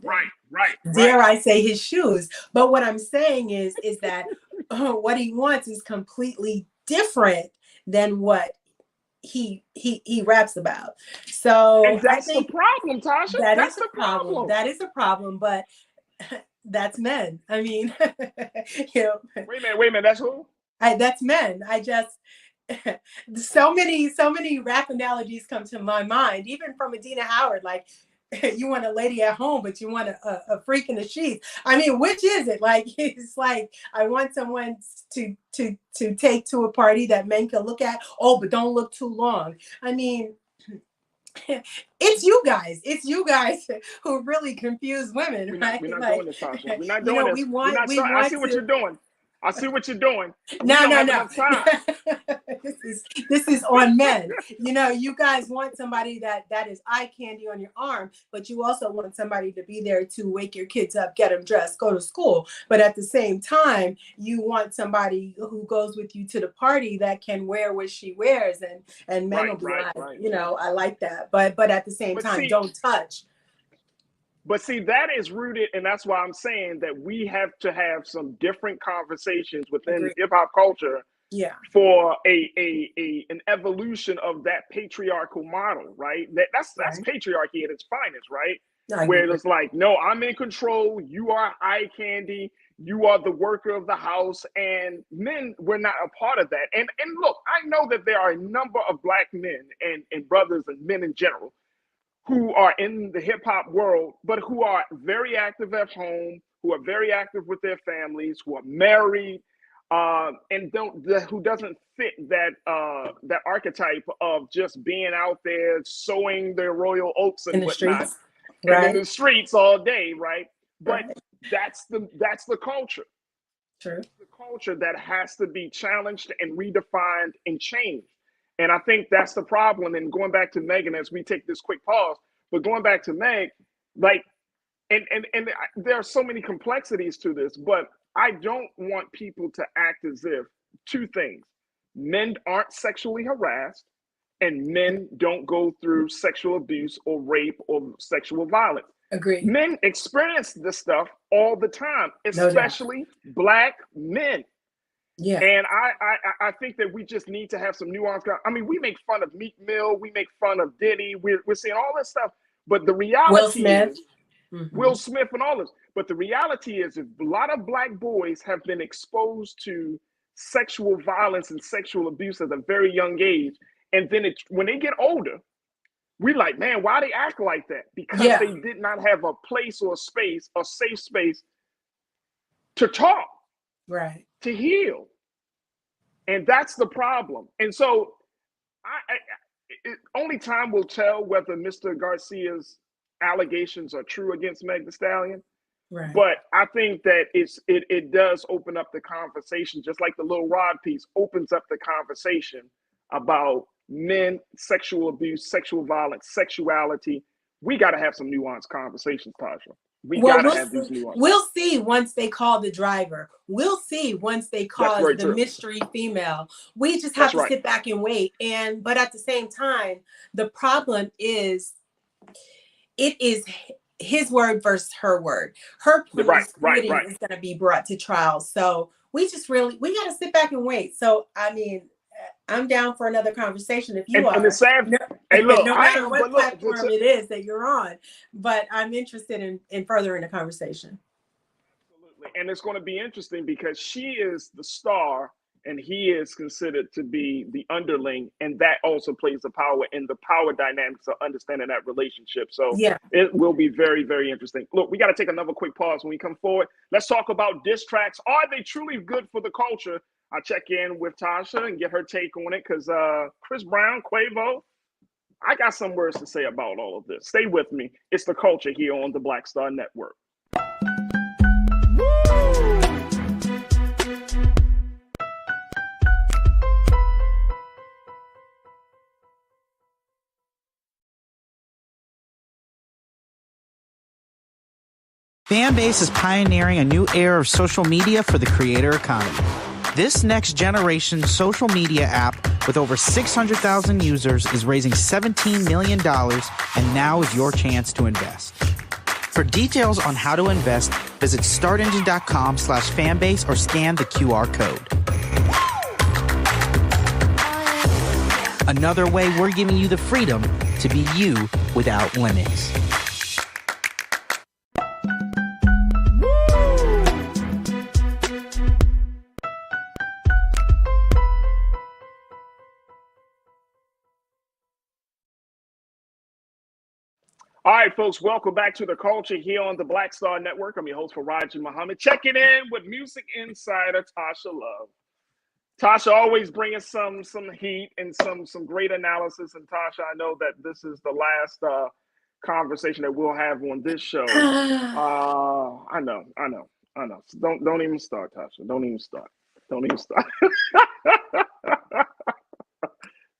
dare I say his shoes. But what I'm saying is that what he wants is completely different than what he raps about. So And I that's the think problem, Tasha. that's That's the the problem. problem. That is a problem, but that's men. I mean, you know. Wait a minute. That's who? That's men. I just so many rap analogies come to my mind, even from Adina Howard. Like, you want a lady at home, but you want a freak in the sheets. I mean, which is it? Like, it's like I want someone to take to a party that men can look at. Oh, but don't look too long. I mean, it's you guys. It's you guys who really confuse women, right? We're not Like, doing this, Tasha. We're not you doing know, this. We're not. I see what to. you're doing. I see what you're doing. We No, don't no, have no. enough time. This is on men. You know, you guys want somebody that is eye candy on your arm, but you also want somebody to be there to wake your kids up, get them dressed, go to school. But at the same time, you want somebody who goes with you to the party that can wear what she wears, and men will be like, you know, I like that. But at the same time, don't touch. But see, that is rooted, and that's why I'm saying that we have to have some different conversations within hip hop culture, for an evolution of that patriarchal model, right? That's patriarchy at its finest, right? Where it's like, no, I'm in control. You are eye candy. You are the worker of the house, and men were not a part of that. And look, I know that there are a number of Black men and brothers and men in general who are in the hip hop world, but who are very active at home, who are very active with their families, who are married, and who doesn't fit that that archetype of just being out there sowing their royal oats and whatnot, and in the streets all day, right? But that's the culture. True. The culture that has to be challenged and redefined and changed. And I think that's the problem. And going back to Megan, as we take this quick pause, but going back to Meg, like, and there are so many complexities to this, but I don't want people to act as if two things: men aren't sexually harassed, and men don't go through sexual abuse or rape or sexual violence. Agreed. Men experience this stuff all the time, especially Black men. Yeah. And I think that we just need to have some nuance. I mean, we make fun of Meek Mill, we make fun of Diddy, we're seeing all this stuff, but the reality is Will Smith and all this. But the reality is, if a lot of Black boys have been exposed to sexual violence and sexual abuse at a very young age, and then when they get older, we like, man, why they act like that? Because they did not have a place or a space, a safe space to talk, to heal. And that's the problem. And so only time will tell whether Mr. Garcia's allegations are true against Meg The Stallion. Right. But I think that it does open up the conversation, just like the Lil Rod piece opens up the conversation about men, sexual abuse, sexual violence, sexuality. We got to have some nuanced conversations, Tasha. We got to have these nuances. We'll see once they call the driver. We'll see once they call the mystery female. We just have to sit back and wait. But at the same time, the problem is, it is his word versus her word. Her police is going to be brought to trial. So we got to sit back and wait. So, I mean, I'm down for another conversation if you are. And the sad, no matter what platform it is that you're on, but I'm interested in furthering the conversation. Absolutely. And it's going to be interesting because she is the star and he is considered to be the underling. And that also plays the power in the power dynamics of understanding that relationship. So it will be very, very interesting. Look, we got to take another quick pause when we come forward. Let's talk about diss tracks. Are they truly good for the culture? I'll check in with Tasha and get her take on it because Chris Brown, Quavo, I got some words to say about all of this. Stay with me. It's The Culture here on the Black Star Network. Fanbase is pioneering a new era of social media for the creator economy. This next generation social media app with over 600,000 users is raising $17 million, and now is your chance to invest. For details on how to invest, visit startengine.com/fanbase or scan the QR code. Another way we're giving you the freedom to be you without limits. All right, folks, welcome back to The Culture here on the Black Star Network. I'm your host, Farajii Muhammad, checking in with music insider Tasha Love. Tasha always bringing some heat and some great analysis. And Tasha, I know that this is the last conversation that we'll have on this show. I know. So don't even start, Tasha. Don't even start.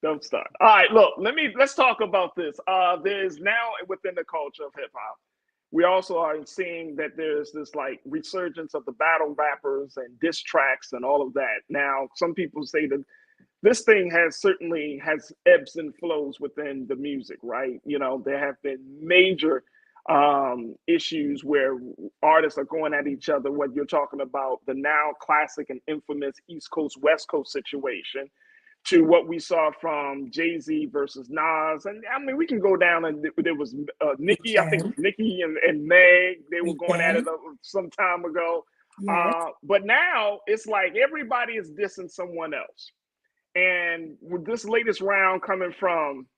Don't start. All right, look, let's talk about this. There's now within the culture of hip hop, we also are seeing that there's this like resurgence of the battle rappers and diss tracks and all of that. Now, some people say that this thing certainly has ebbs and flows within the music, right? You know, there have been major issues where artists are going at each other, when you're talking about the now classic and infamous East Coast, West Coast situation, to what we saw from Jay-Z versus Nas. And I mean, we can go down, and there was Nicki, I think Nicki and Meg, they were going at it some time ago. But now it's like everybody is dissing someone else. And with this latest round coming from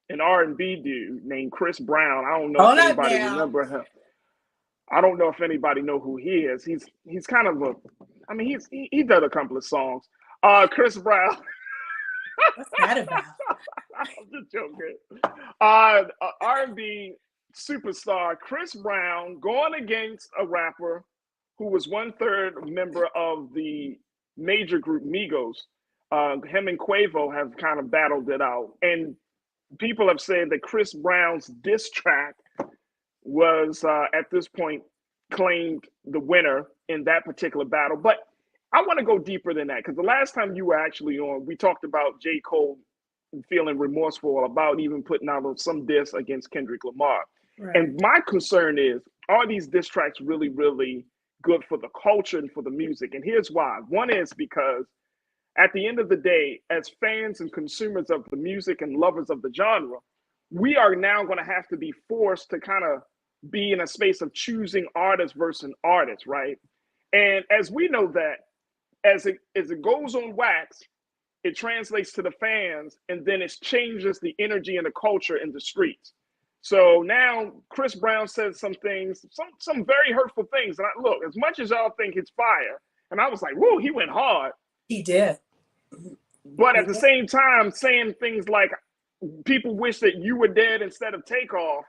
an R&B dude named Chris Brown, I don't know if anybody remember him. I don't know if anybody know who he is. He's kind of he did a couple of songs. Chris Brown. What's that about? I'm just joking. R&B superstar Chris Brown going against a rapper who was 1/3 member of the major group Migos. Him and Quavo have kind of battled it out. And people have said that Chris Brown's diss track was, at this point, claimed the winner in that particular battle. But I want to go deeper than that, because the last time you were actually on, we talked about J. Cole feeling remorseful about even putting out some diss against Kendrick Lamar. Right. And my concern is, are these diss tracks really, really good for the culture and for the music? And here's why. One is because at the end of the day, as fans and consumers of the music and lovers of the genre, we are now going to have to be forced to kind of be in a space of choosing artist versus an artist, right? And as we know that, as it goes on wax, it translates to the fans, and then it changes the energy and the culture in the streets. So now Chris Brown said some things, some very hurtful things. And look, as much as y'all think it's fire, and I was like, whoa, he went hard. He did. But at the same time, saying things like, people wish that you were dead instead of Takeoff.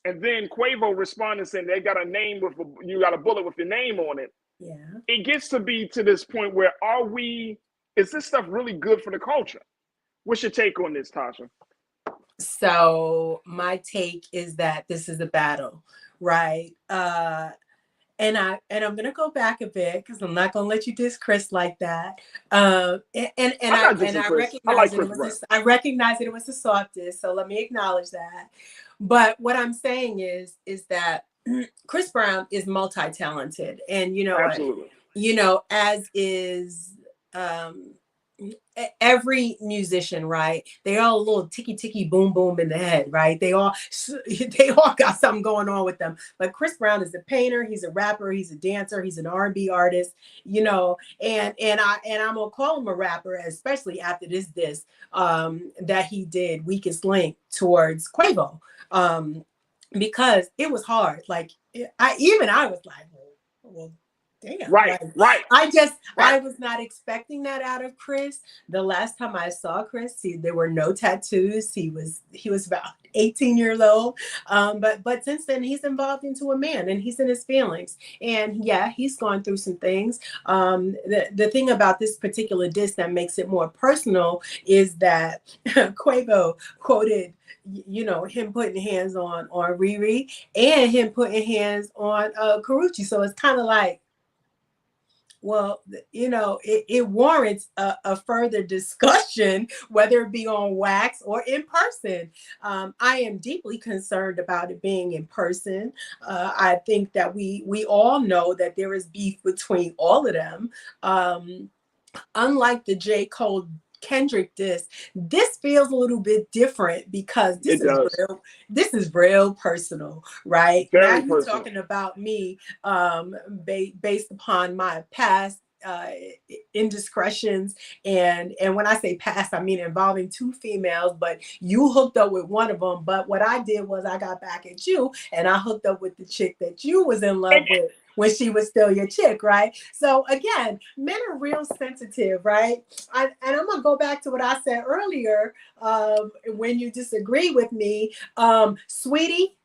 And then Quavo responded saying they got you got a bullet with your name on it. Yeah. It gets to be to this point where is this stuff really good for the culture? What's your take on this, Tasha? So my take is that this is a battle, right? And I'm gonna go back a bit because I'm not gonna let you diss Chris like that. And I Chris. I like recognize Chris Brown. I recognize that it was the softest. So let me acknowledge that. But what I'm saying is that Chris Brown is multi-talented, and Absolutely. As is every musician, right? They all a little ticky ticky boom boom in the head, right? They all got something going on with them. But Chris Brown is a painter, he's a rapper, he's a dancer, he's an R&B artist, and I'm gonna call him a rapper, especially after this that he did Weakest Link towards Quavo, because it was hard. Like I was like, well damn. Right. I was not expecting that out of Chris. The last time I saw Chris, there were no tattoos. He was about 18 years old. But since then he's evolved into a man and he's in his feelings. And yeah, he's gone through some things. The thing about this particular diss that makes it more personal is that Quavo quoted him putting hands on Riri and him putting hands on Karuchi. So it's kind of like, well, it warrants a further discussion, whether it be on wax or in person. I am deeply concerned about it being in person. I think that we all know that there is beef between all of them. Unlike the J. Cole Kendrick this feels a little bit different because this is real personal, right? Very now personal. You're talking about me based upon my past indiscretions, and when I say past, I mean involving two females, but you hooked up with one of them. But what I did was I got back at you and I hooked up with the chick that you was in love with when she was still your chick, right? So again, men are real sensitive, right? And I'm gonna go back to what I said earlier when you disagree with me, Sweetie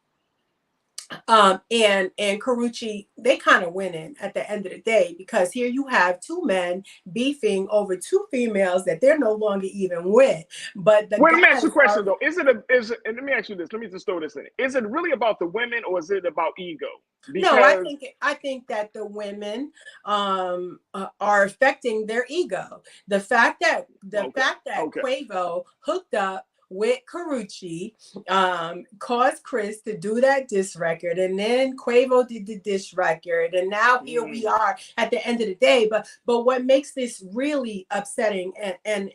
and Karuchi, they kind of winning at the end of the day, because here you have two men beefing over two females that they're no longer even with. But let me ask you a question though. And let me ask you this. Let me just throw this in. Is it really about the women or is it about ego? Because no, I think that the women are affecting their ego. The fact that Quavo hooked up with Karuchi caused Chris to do that diss record, and then Quavo did the diss record, and now here we are at the end of the day. But what makes this really upsetting, and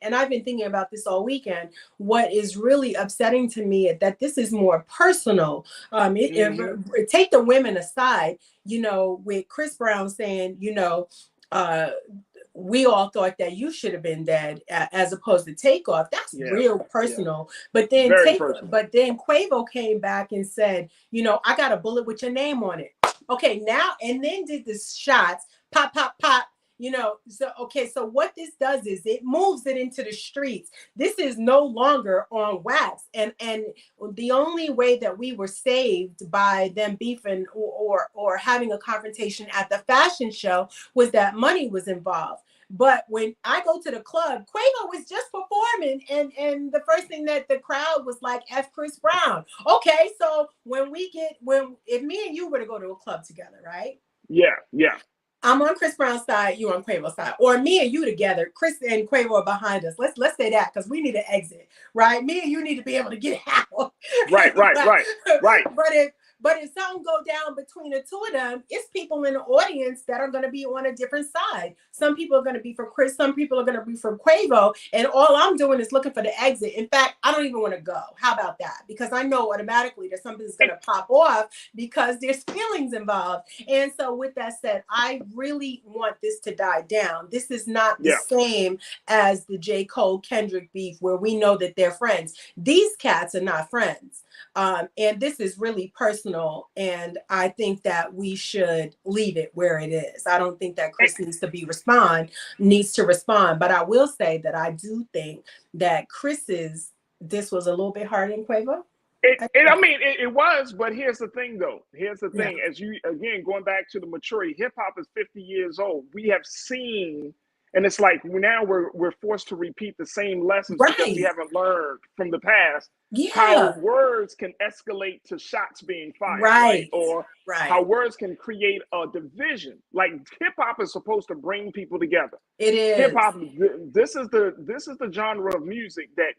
I've been thinking about this all weekend, what is really upsetting to me is that this is more personal. Take the women aside, with Chris Brown saying, we all thought that you should have been dead, as opposed to Takeoff. That's real personal. But then Quavo came back and said, I got a bullet with your name on it. Okay, now, and then did the shots, pop, pop, pop. So what this does is it moves it into the streets. This is no longer on wax. And the only way that we were saved by them beefing or having a confrontation at the fashion show was that money was involved. But when I go to the club, Quavo was just performing, and the first thing that the crowd was like, F Chris Brown. Okay, so if me and you were to go to a club together, right? Yeah. I'm on Chris Brown's side, you on Quavo's side, or me and you together, Chris and Quavo are behind us. Let's say that, because we need to exit, right? Me and you need to be able to get out. Right. But if something go down between the two of them, it's people in the audience that are going to be on a different side. Some people are going to be for Chris, some people are going to be for Quavo, and all I'm doing is looking for the exit. In fact, I don't even want to go. How about that? Because I know automatically that something's going to pop off because there's feelings involved. And so with that said, I really want this to die down. This is not the same as the J. Cole Kendrick beef where we know that they're friends. These cats are not friends. And this is really personal, and I think that we should leave it where it is. I don't think that Chris needs to respond, but I will say that I do think that this was a little bit harder than Quavo. It was, but here's the thing though. As you, again, going back to the maturity, hip hop is 50 years old. We have seen, And it's like now we're forced to repeat the same lessons because we haven't learned from the past how words can escalate to shots being fired, right? Or how words can create a division. Like hip hop is supposed to bring people together. It is. Hip hop. This is the genre of music that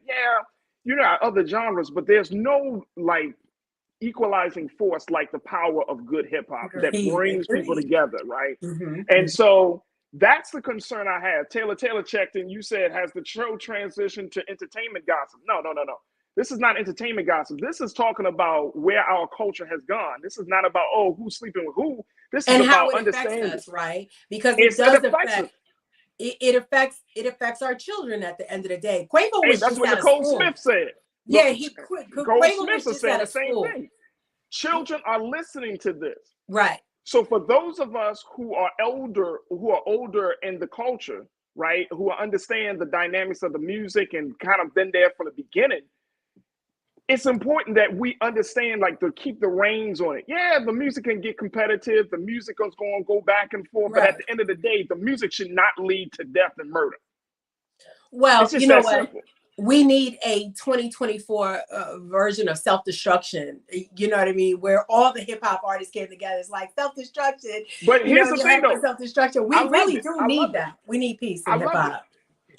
you know other genres, but there's no like equalizing force like the power of good hip hop that brings people together, right? And so that's the concern I have. Taylor checked in. You said, has the show transitioned to entertainment gossip? No. This is not entertainment gossip. This is talking about where our culture has gone. This is not about, who's sleeping with who. This is about understanding us, right? Because it does affect. It affects our children at the end of the day. Quavo was that's just what out Nicole of school. Smith said. Yeah, Quavo Smith is saying the same thing. Children are listening to this. Right. So for those of us who are older in the culture, right, who understand the dynamics of the music and kind of been there from the beginning, it's important that we understand, like, to keep the reins on it. Yeah, the music can get competitive. The music is going to go back and forth. But at the end of the day, the music should not lead to death and murder. Well, you know what? Simple. We need a 2024 version of self-destruction. You know what I mean? Where all the hip hop artists came together. It's like self-destruction. But here's the thing, though. Self-destruction. We really do need that. We need peace in hip hop.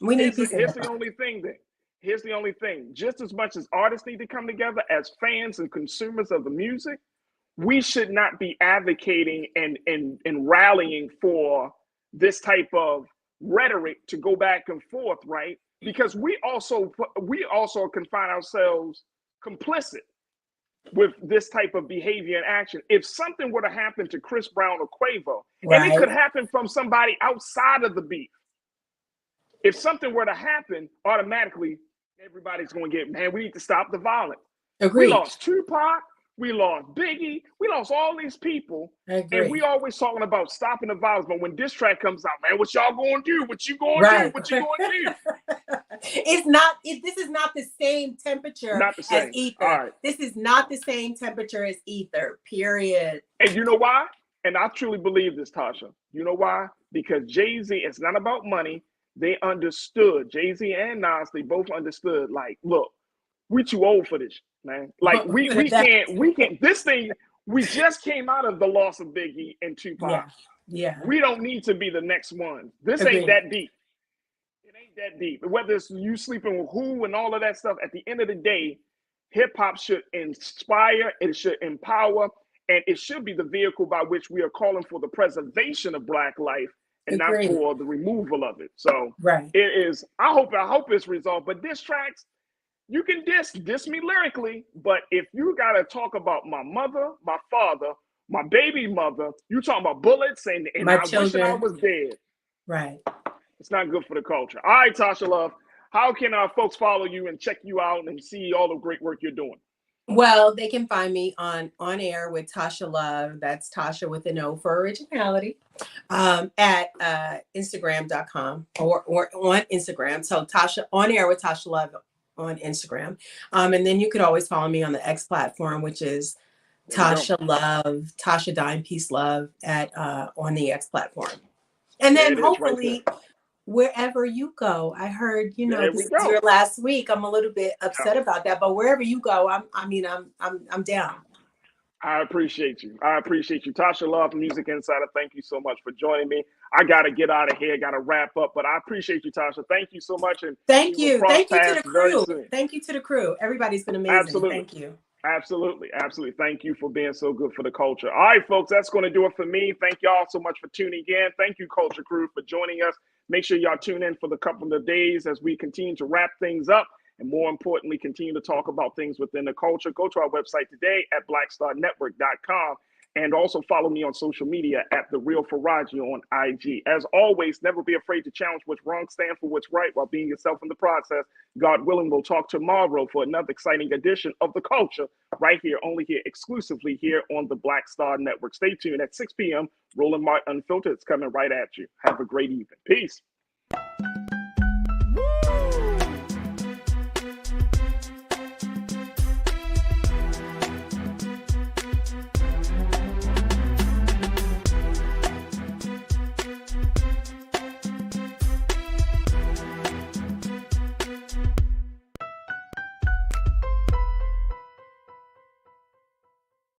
We need peace in hip hop. Here's the only thing then. Here's the only thing. Just as much as artists need to come together as fans and consumers of the music, we should not be advocating and rallying for this type of rhetoric to go back and forth, right? Because we also can find ourselves complicit with this type of behavior and action. If something were to happen to Chris Brown or Quavo, and it could happen from somebody outside of the beef. If something were to happen, automatically everybody's going to get, man, we need to stop the violence. Agreed. We lost Tupac, we lost Biggie, we lost all these people, and we always talking about stopping the violence. But when this track comes out, man, what y'all going to do? What you going to do? What you going to do? This is not the same temperature as ether. Right. This is not the same temperature as ether, period. And you know why? And I truly believe this, Tasha. You know why? Because Jay-Z, it's not about money. They understood, Jay-Z and Nas, they both understood, like, look, we too old for this, man. Like, we can't, this thing, we just came out of the loss of Biggie and Tupac. Yeah. We don't need to be the next one. This ain't that deep. It ain't that deep. Whether it's you sleeping with who and all of that stuff, at the end of the day, hip hop should inspire, it should empower, and it should be the vehicle by which we are calling for the preservation of Black life and not for the removal of it. So it is, I hope it's resolved. But diss tracks, you can diss me lyrically, but if you gotta talk about my mother, my father, my baby mother, you talking about bullets and my I children. wish I was dead. Right. It's not good for the culture. All right, Tasha Love, how can our folks follow you and check you out and see all the great work you're doing? Well, they can find me on air with Tasha Love. That's Tasha with an O for originality, at Instagram.com or on Instagram. So Tasha on air with Tasha Love on Instagram. And then you could always follow me on the X platform, which is Tasha Love, Tasha Dime Peace Love on the X platform. And then hopefully wherever you go, I heard, this is your last week. I'm a little bit upset about that, but wherever you go, I'm down. I appreciate you. Tasha Love, Music Insider. Thank you so much for joining me. I got to get out of here. Got to wrap up, but I appreciate you, Tasha. Thank you so much. And thank you. Thank you to the crew. Thank you to the crew. Everybody's been amazing. Absolutely. Thank you. Absolutely. Thank you for being so good for the culture. All right, folks, that's going to do it for me. Thank y'all so much for tuning in. Thank you, Culture Crew, for joining us. Make sure y'all tune in for the couple of days as we continue to wrap things up and, more importantly, continue to talk about things within the culture. Go to our website today at blackstarnetwork.com and also follow me on social media at The Real Farajii on IG. As always, never be afraid to challenge what's wrong, stand for what's right while being yourself in the process. God willing, we'll talk tomorrow for another exciting edition of The Culture right here, only here, exclusively here on the Black Star Network. Stay tuned at 6 p.m. Roland Martin Unfiltered. It's coming right at you. Have a great evening. Peace.